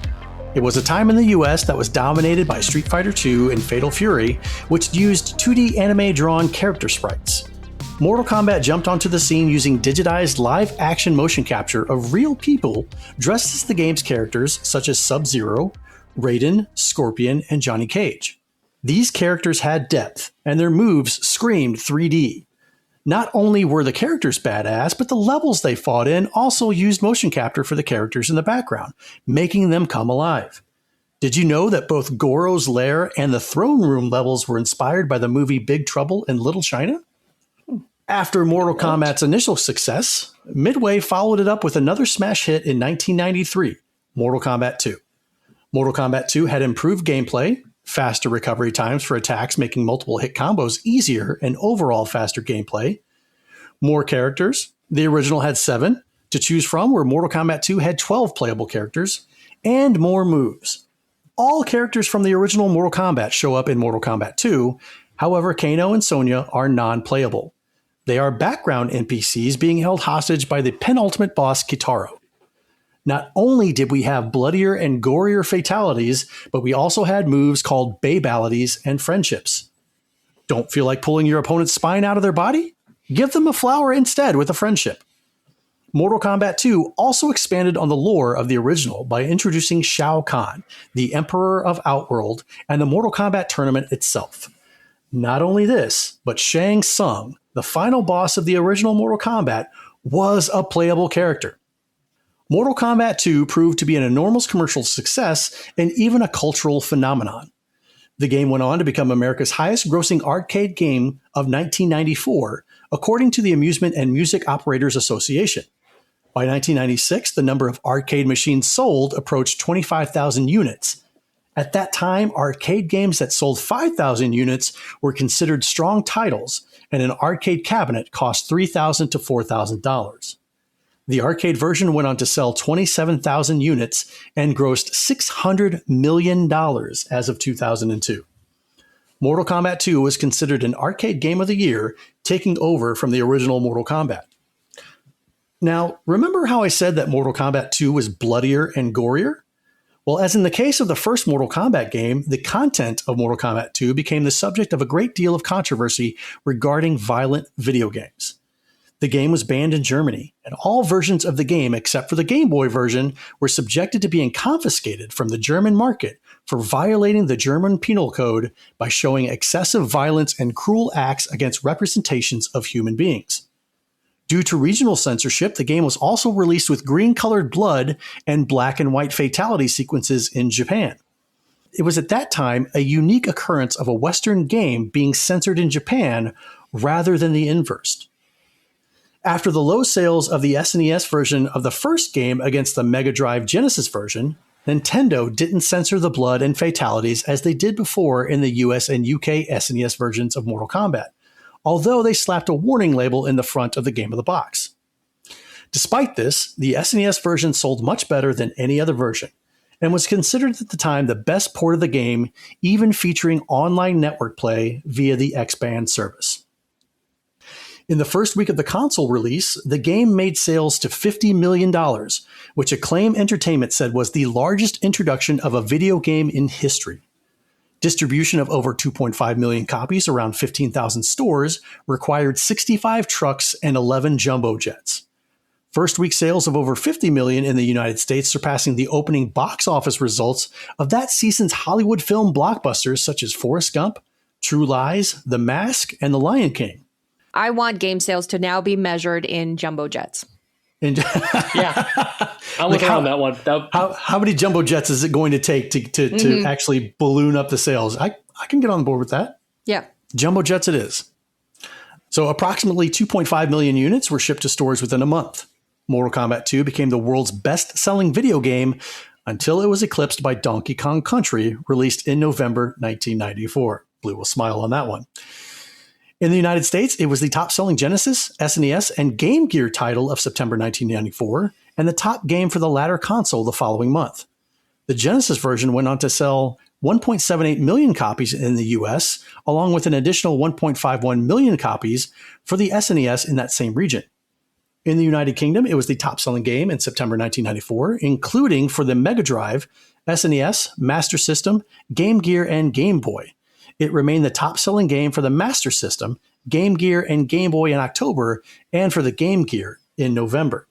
It was a time in the US that was dominated by Street Fighter II and Fatal Fury, which used 2D anime-drawn character sprites. Mortal Kombat jumped onto the scene using digitized live-action motion capture of real people dressed as the game's characters such as Sub-Zero, Raiden, Scorpion, and Johnny Cage. These characters had depth, and their moves screamed 3D. Not only were the characters badass, but the levels they fought in also used motion capture for the characters in the background, making them come alive. Did you know that both Goro's Lair and the Throne Room levels were inspired by the movie Big Trouble in Little China? After Mortal Kombat's initial success, Midway followed it up with another smash hit in 1993, Mortal Kombat 2. Mortal Kombat 2 had improved gameplay, faster recovery times for attacks making multiple hit combos easier, and overall faster gameplay. More characters. The original had 7 to choose from, where Mortal Kombat 2 had 12 playable characters, and more moves. All characters from the original Mortal Kombat show up in Mortal Kombat 2, however, Kano and Sonya are non-playable. They are background NPCs being held hostage by the penultimate boss, Kitaro. Not only did we have bloodier and gorier fatalities, but we also had moves called babalities and friendships. Don't feel like pulling your opponent's spine out of their body? Give them a flower instead with a friendship. Mortal Kombat 2 also expanded on the lore of the original by introducing Shao Kahn, the Emperor of Outworld, and the Mortal Kombat tournament itself. Not only this, but Shang Tsung, the final boss of the original Mortal Kombat, was a playable character. Mortal Kombat 2 proved to be an enormous commercial success and even a cultural phenomenon. The game went on to become America's highest-grossing arcade game of 1994, according to the Amusement and Music Operators Association. By 1996, the number of arcade machines sold approached 25,000 units. At that time, arcade games that sold 5,000 units were considered strong titles, and an arcade cabinet cost $3,000 to $4,000. The arcade version went on to sell 27,000 units and grossed $600 million as of 2002. Mortal Kombat 2 was considered an arcade game of the year, taking over from the original Mortal Kombat. Now, remember how I said that Mortal Kombat 2 was bloodier and gorier? Well, as in the case of the first Mortal Kombat game, the content of Mortal Kombat 2 became the subject of a great deal of controversy regarding violent video games. The game was banned in Germany, and all versions of the game except for the Game Boy version were subjected to being confiscated from the German market for violating the German penal code by showing excessive violence and cruel acts against representations of human beings. Due to regional censorship, the game was also released with green-colored blood and black and white fatality sequences in Japan. It was at that time a unique occurrence of a Western game being censored in Japan rather than the inverse. After the low sales of the SNES version of the first game against the Mega Drive Genesis version, Nintendo didn't censor the blood and fatalities as they did before in the US and UK SNES versions of Mortal Kombat, although they slapped a warning label in the front of the game of the box. Despite this, the SNES version sold much better than any other version, and was considered at the time the best port of the game, even featuring online network play via the X-Band service. In the first week of the console release, the game made sales to $50 million, which Acclaim Entertainment said was the largest introduction of a video game in history. Distribution of over 2.5 million copies around 15,000 stores required 65 trucks and 11 jumbo jets. First week sales of over 50 million in the United States, surpassing the opening box office results of that season's Hollywood film blockbusters such as Forrest Gump, True Lies, The Mask, and The Lion King. I want game sales to now be measured in jumbo jets. And Yeah, I'm with her on that one. How many jumbo jets is it going to take to actually balloon up the sales? I can get on board with that. Yeah. Jumbo jets it is. So approximately 2.5 million units were shipped to stores within a month. Mortal Kombat 2 became the world's best-selling video game until it was eclipsed by Donkey Kong Country, released in November 1994. Blue will smile on that one. In the United States, it was the top-selling Genesis, SNES, and Game Gear title of September 1994, and the top game for the latter console the following month. The Genesis version went on to sell 1.78 million copies in the US, along with an additional 1.51 million copies for the SNES in that same region. In the United Kingdom, it was the top-selling game in September 1994, including for the Mega Drive, SNES, Master System, Game Gear, and Game Boy. It remained the top-selling game for the Master System, Game Gear, and Game Boy in October, and for the Game Gear in November.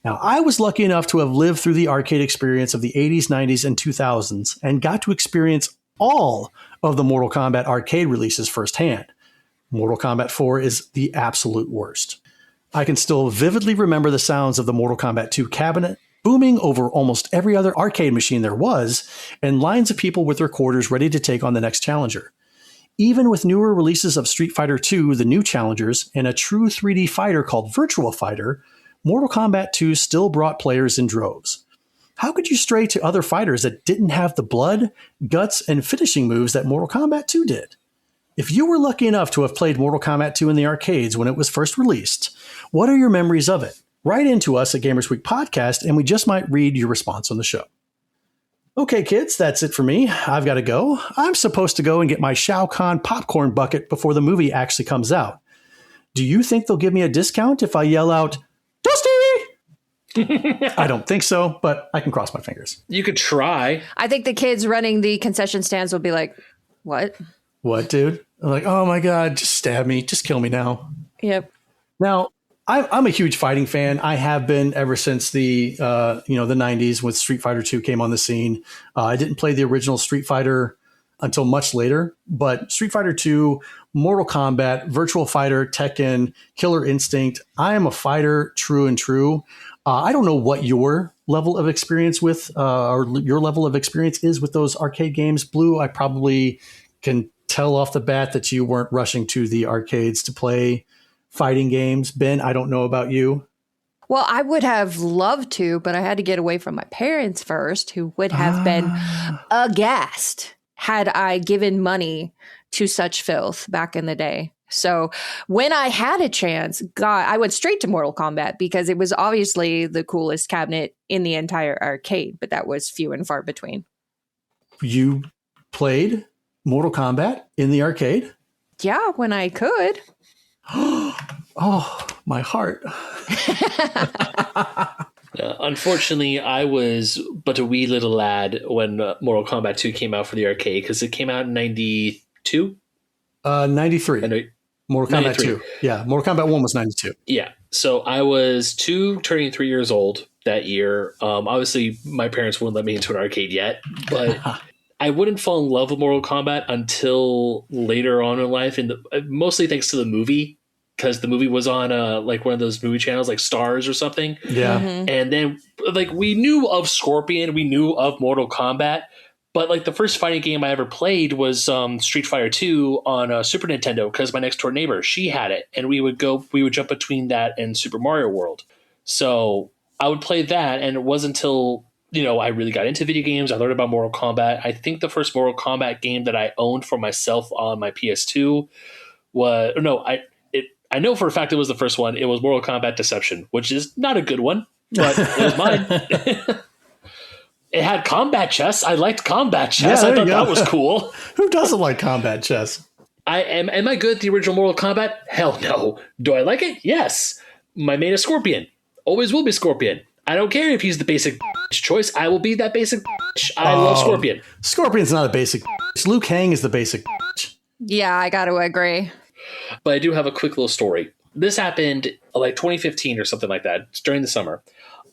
Now, I was lucky enough to have lived through the arcade experience of the 80s, 90s, and 2000s and got to experience all of the Mortal Kombat arcade releases firsthand. Mortal Kombat 4 is the absolute worst. I can still vividly remember the sounds of the Mortal Kombat 2 cabinet booming over almost every other arcade machine there was, and lines of people with recorders ready to take on the next challenger. Even with newer releases of Street Fighter II, the new challengers, and a true 3D fighter called Virtua Fighter, Mortal Kombat 2 still brought players in droves. How could you stray to other fighters that didn't have the blood, guts, and finishing moves that Mortal Kombat 2 did? If you were lucky enough to have played Mortal Kombat 2 in the arcades when it was first released, what are your memories of it? Write into us at Gamers Week Podcast, and we just might read your response on the show. Okay, kids, that's it for me. I've got to go. I'm supposed to go and get my Shao Kahn popcorn bucket before the movie actually comes out. Do you think they'll give me a discount if I yell out, Dusty? I don't think so, but I can cross my fingers. You could try. I think the kids running the concession stands will be like, what? What, dude? I'm like, oh my God, just stab me. Just kill me now. Yep. Now, I'm a huge fighting fan. I have been ever since the 90s when Street Fighter II came on the scene. I didn't play the original Street Fighter until much later, but Street Fighter II, Mortal Kombat, Virtua Fighter, Tekken, Killer Instinct. I am a fighter, true and true. I don't know what your level of experience with, or your level of experience is with those arcade games. Blue, I probably can tell off the bat that you weren't rushing to the arcades to play fighting games. Ben, I don't know about you. Well, I would have loved to, but I had to get away from my parents first, who would have been aghast had I given money to such filth back in the day. So when I had a chance, God, I went straight to Mortal Kombat because it was obviously the coolest cabinet in the entire arcade, but that was few and far between. You played Mortal Kombat in the arcade? Yeah, when I could. Oh, my heart. Unfortunately, I was but a wee little lad when Mortal Kombat 2 came out for the arcade because it came out in 92? 93. Mortal Kombat 2. Yeah, Mortal Kombat 1 was 92. Yeah. So I was 2 turning 3 years old that year. Obviously, my parents wouldn't let me into an arcade yet, but I wouldn't fall in love with Mortal Kombat until later on in life, and mostly thanks to the movie, because the movie was on like one of those movie channels like Stars or something. Yeah. Mm-hmm. And then like we knew of Scorpion, we knew of Mortal Kombat, but like the first fighting game I ever played was Street Fighter 2 on Super Nintendo because my next door neighbor, she had it, and we would jump between that and Super Mario World. So I would play that, and it wasn't until I really got into video games. I learned about Mortal Kombat. I think the first Mortal Kombat game that I owned for myself on my PS2 was I know for a fact it was the first one. It was Mortal Kombat Deception, which is not a good one, but it was mine. It had combat chess. I liked combat chess. Yeah, I thought that was cool. Who doesn't like combat chess? Am I good at the original Mortal Kombat? Hell no. Do I like it? Yes. My main is Scorpion. Always will be Scorpion. I don't care if he's the basic choice. I will be that basic. I love Scorpion. Scorpion's not a basic. Liu Kang is the basic. Yeah, I got to agree. But I do have a quick little story. This happened like 2015 or something like that. It's during the summer.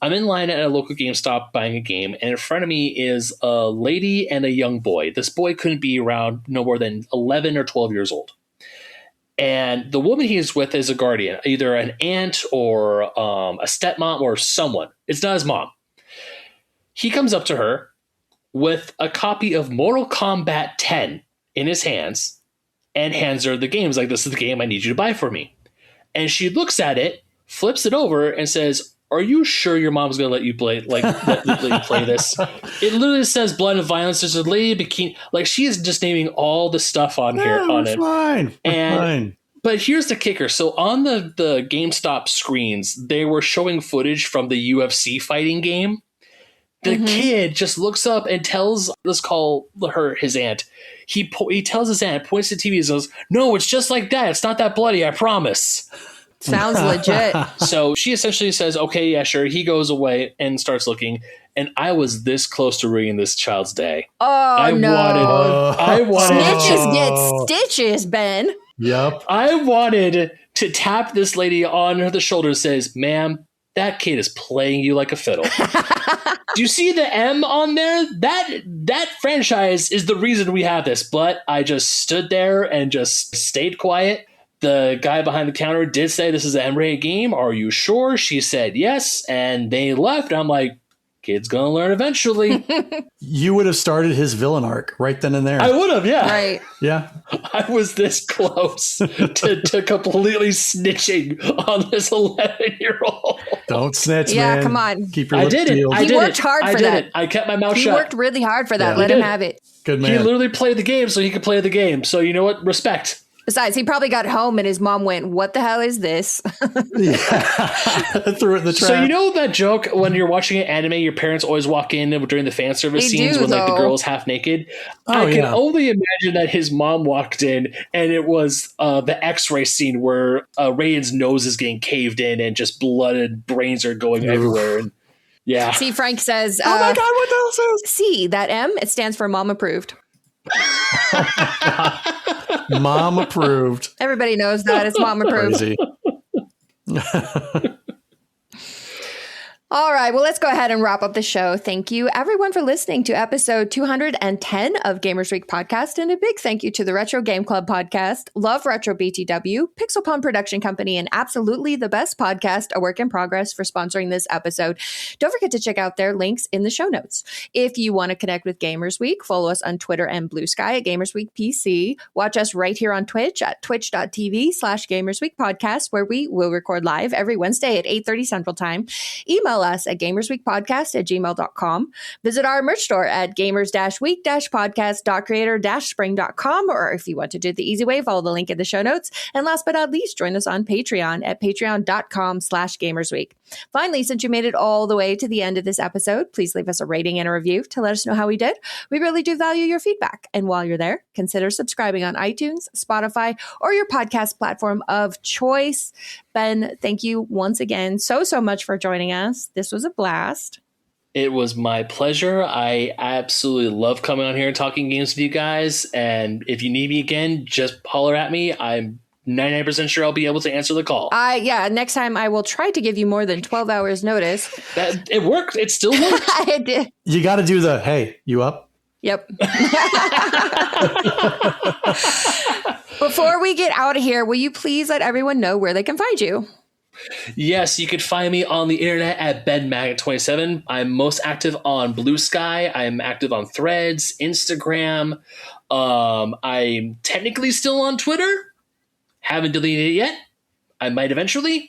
I'm in line at a local GameStop buying a game, and in front of me is a lady and a young boy. This boy couldn't be around no more than 11 or 12 years old. And the woman he is with is a guardian, either an aunt or a stepmom or someone. It's not his mom. He comes up to her with a copy of Mortal Kombat 10 in his hands and hands her the game. He's like, this is the game I need you to buy for me. And she looks at it, flips it over, and says, are you sure your mom's going to let you play let you play this? It literally says blood and violence. There's a lady bikini. Like, she is just naming all the stuff on here on it. Fine. But here's the kicker. So on the GameStop screens, they were showing footage from the UFC fighting game. The kid just looks up and tells, let's call her his aunt. He tells his aunt, points to the TV and says, no, it's just like that. It's not that bloody, I promise. Sounds legit. So she essentially says, okay, yeah, sure. He goes away and starts looking. And I was this close to ruining this child's day. Oh, no. I wanted Snitches get stitches, Ben. Yep. I wanted to tap this lady on the shoulder and says, ma'am, that kid is playing you like a fiddle. Do you see the M on there? That franchise is the reason we have this. But I just stood there and just stayed quiet. The guy behind the counter did say, this is an M-rated game. Are you sure? She said yes. And they left. I'm like, kid's going to learn eventually. You would have started his villain arc right then and there. I would have, yeah. Right. Yeah. I was this close to completely snitching on this 11-year-old. Don't snitch, Yeah, man. come on. Keep your I lips did it. sealed. I He did worked it. hard I for did that. it. I kept my mouth He shut. worked really hard for that. Yeah. Let He him did. have it. Good He man. literally played the game so he could play the game. So you know what? Respect. Besides, he probably got home and his mom went, what the hell is this? Threw it in the trap. So you know that joke when you're watching an anime, your parents always walk in during the fan service They scenes do, when like the though. girl is half naked. Oh, I can yeah. only imagine that his mom walked in and it was the X-ray scene where Raiden's nose is getting caved in and just blood and brains are going everywhere. And yeah, See, Frank says, Oh my God, what the hell says? C, that M, it stands for mom approved. Mom approved. Everybody knows that. It's mom approved. Crazy. All right, well, let's go ahead and wrap up the show. Thank you, everyone, for listening to episode 210 of Gamers Week Podcast. And a big thank you to the Retro Game Club Podcast, Love Retro BTW, Pixel Pun Production Company, and Absolutely the Best Podcast, A Work in Progress, for sponsoring this episode. Don't forget to check out their links in the show notes. If you want to connect with Gamers Week, follow us on Twitter and Blue Sky at Gamers Week PC. Watch us right here on Twitch at twitch.tv/Gamers Week Podcast, where we will record live every Wednesday at 8:30 Central Time. Email us at gamersweekpodcast@gmail.com. Visit our merch store at gamers-week-podcast.creator-spring.com, or if you want to do it the easy way, follow the link in the show notes. And last but not least, join us on Patreon at patreon.com/gamersweek. Finally, since you made it all the way to the end of this episode, please leave us a rating and a review to let us know how we did. We really do value your feedback. And while you're there, consider subscribing on iTunes, Spotify, or your podcast platform of choice. Ben, thank you once again so much for joining us. This was a blast. it was my pleasure. I absolutely love coming on here and talking games with you guys. And if you need me again, just holler at me. I'm 99% sure I'll be able to answer the call. Yeah, next time I will try to give you more than 12 hours notice. It worked. It still worked. I did. You got to do the, hey, you up? Yep. Before we get out of here, will you please let everyone know where they can find you? Yes, you can find me on the internet at benmagnet27. I'm most active on Blue Sky. I'm active on Threads, Instagram. I'm technically still on Twitter. Haven't deleted it yet. I might eventually.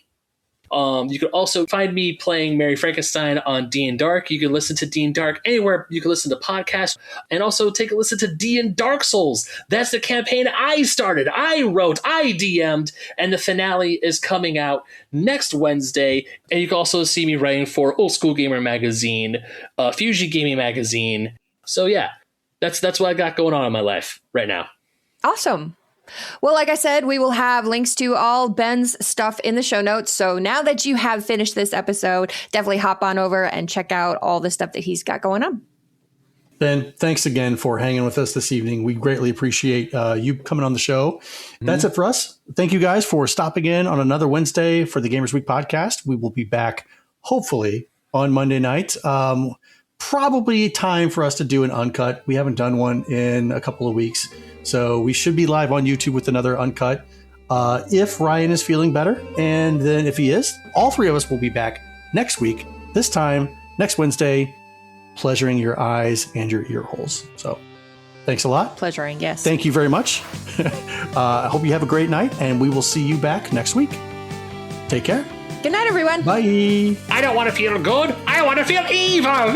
You can also find me playing Mary Frankenstein on D and Dark. You can listen to D and Dark anywhere. You can listen to podcasts and also take a listen to D and Dark Souls. That's the campaign I started. I wrote, I DM'd, and the finale is coming out next Wednesday. And you can also see me writing for Old School Gamer Magazine, Fuji Gaming Magazine. So yeah, that's what I got going on in my life right now. Awesome. Well, like I said, we will have links to all Ben's stuff in the show notes. So now that you have finished this episode, definitely hop on over and check out all the stuff that he's got going on. Ben, thanks again for hanging with us this evening. We greatly appreciate you coming on the show. Mm-hmm. That's it for us. Thank you guys for stopping in on another Wednesday for the Gamers Week podcast. We will be back hopefully on Monday night. Probably time for us to do an uncut. We haven't done one in a couple of weeks. So we should be live on YouTube with another uncut if Ryan is feeling better. And then if he is, all three of us will be back next week, this time, next Wednesday, pleasuring your eyes and your ear holes. So thanks a lot. Pleasuring, yes. Thank you very much. I hope you have a great night, and we will see you back next week. Take care. Good night, everyone. Bye. I don't want to feel good. I want to feel evil.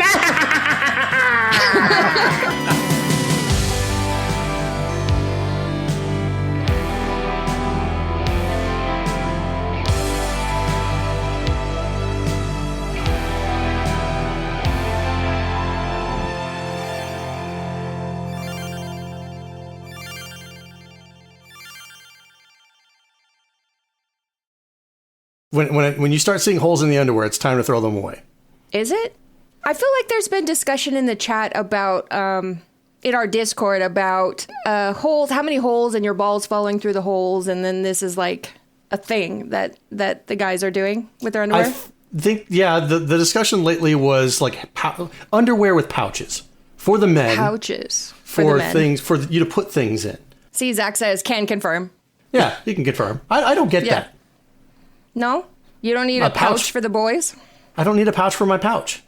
when you start seeing holes in the underwear, it's time to throw them away. Is it? I feel like there's been discussion in the chat about, in our Discord about holes, how many holes and your balls falling through the holes. And then this is like a thing that the guys are doing with their underwear. I think, the discussion lately was like underwear with pouches for the men. Pouches for the men. Things, for you to put things in. See, Zach says, can confirm. Yeah, you can confirm. I don't get that. No? You don't need a pouch for the boys? I don't need a pouch for my pouch.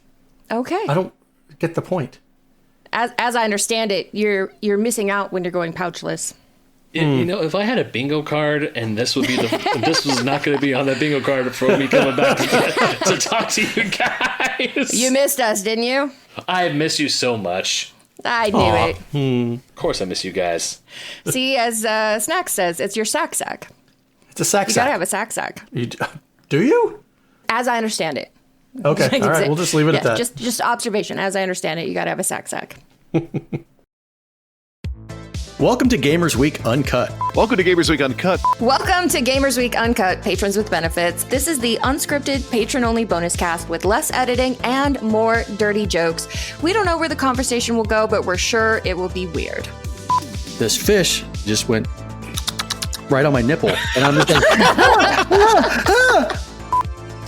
Okay. I don't get the point. As I understand it, you're missing out when you're going pouchless. You know, if I had a bingo card and this would be this was not going to be on that bingo card for me coming back to talk to you guys. You missed us, didn't you? I miss you so much. I knew it. Of course I miss you guys. See, as Snack says, it's your sack. It's a sack. You gotta have a sack. Do you? As I understand it. Okay, all right, we'll just leave it at that. Just observation. As I understand it, you gotta have a sack. Welcome to Gamers Week Uncut. Welcome to Gamers Week Uncut. Welcome to Gamers Week Uncut, patrons with benefits. This is the unscripted, patron-only bonus cast with less editing and more dirty jokes. We don't know where the conversation will go, but we're sure it will be weird. This fish just went right on my nipple, and I'm just like,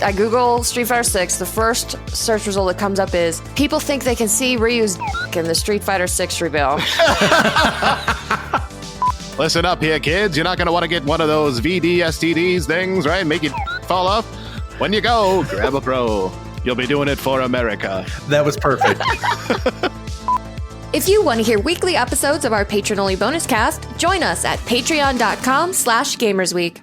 I Google Street Fighter 6. The first search result that comes up is people think they can see Ryu's in the Street Fighter 6 reveal. Listen up here, kids. You're not going to want to get one of those VD-STDs things, right? Make it fall off. When you go, grab a pro. You'll be doing it for America. That was perfect. If you want to hear weekly episodes of our patron-only bonus cast, join us at patreon.com/gamersweek.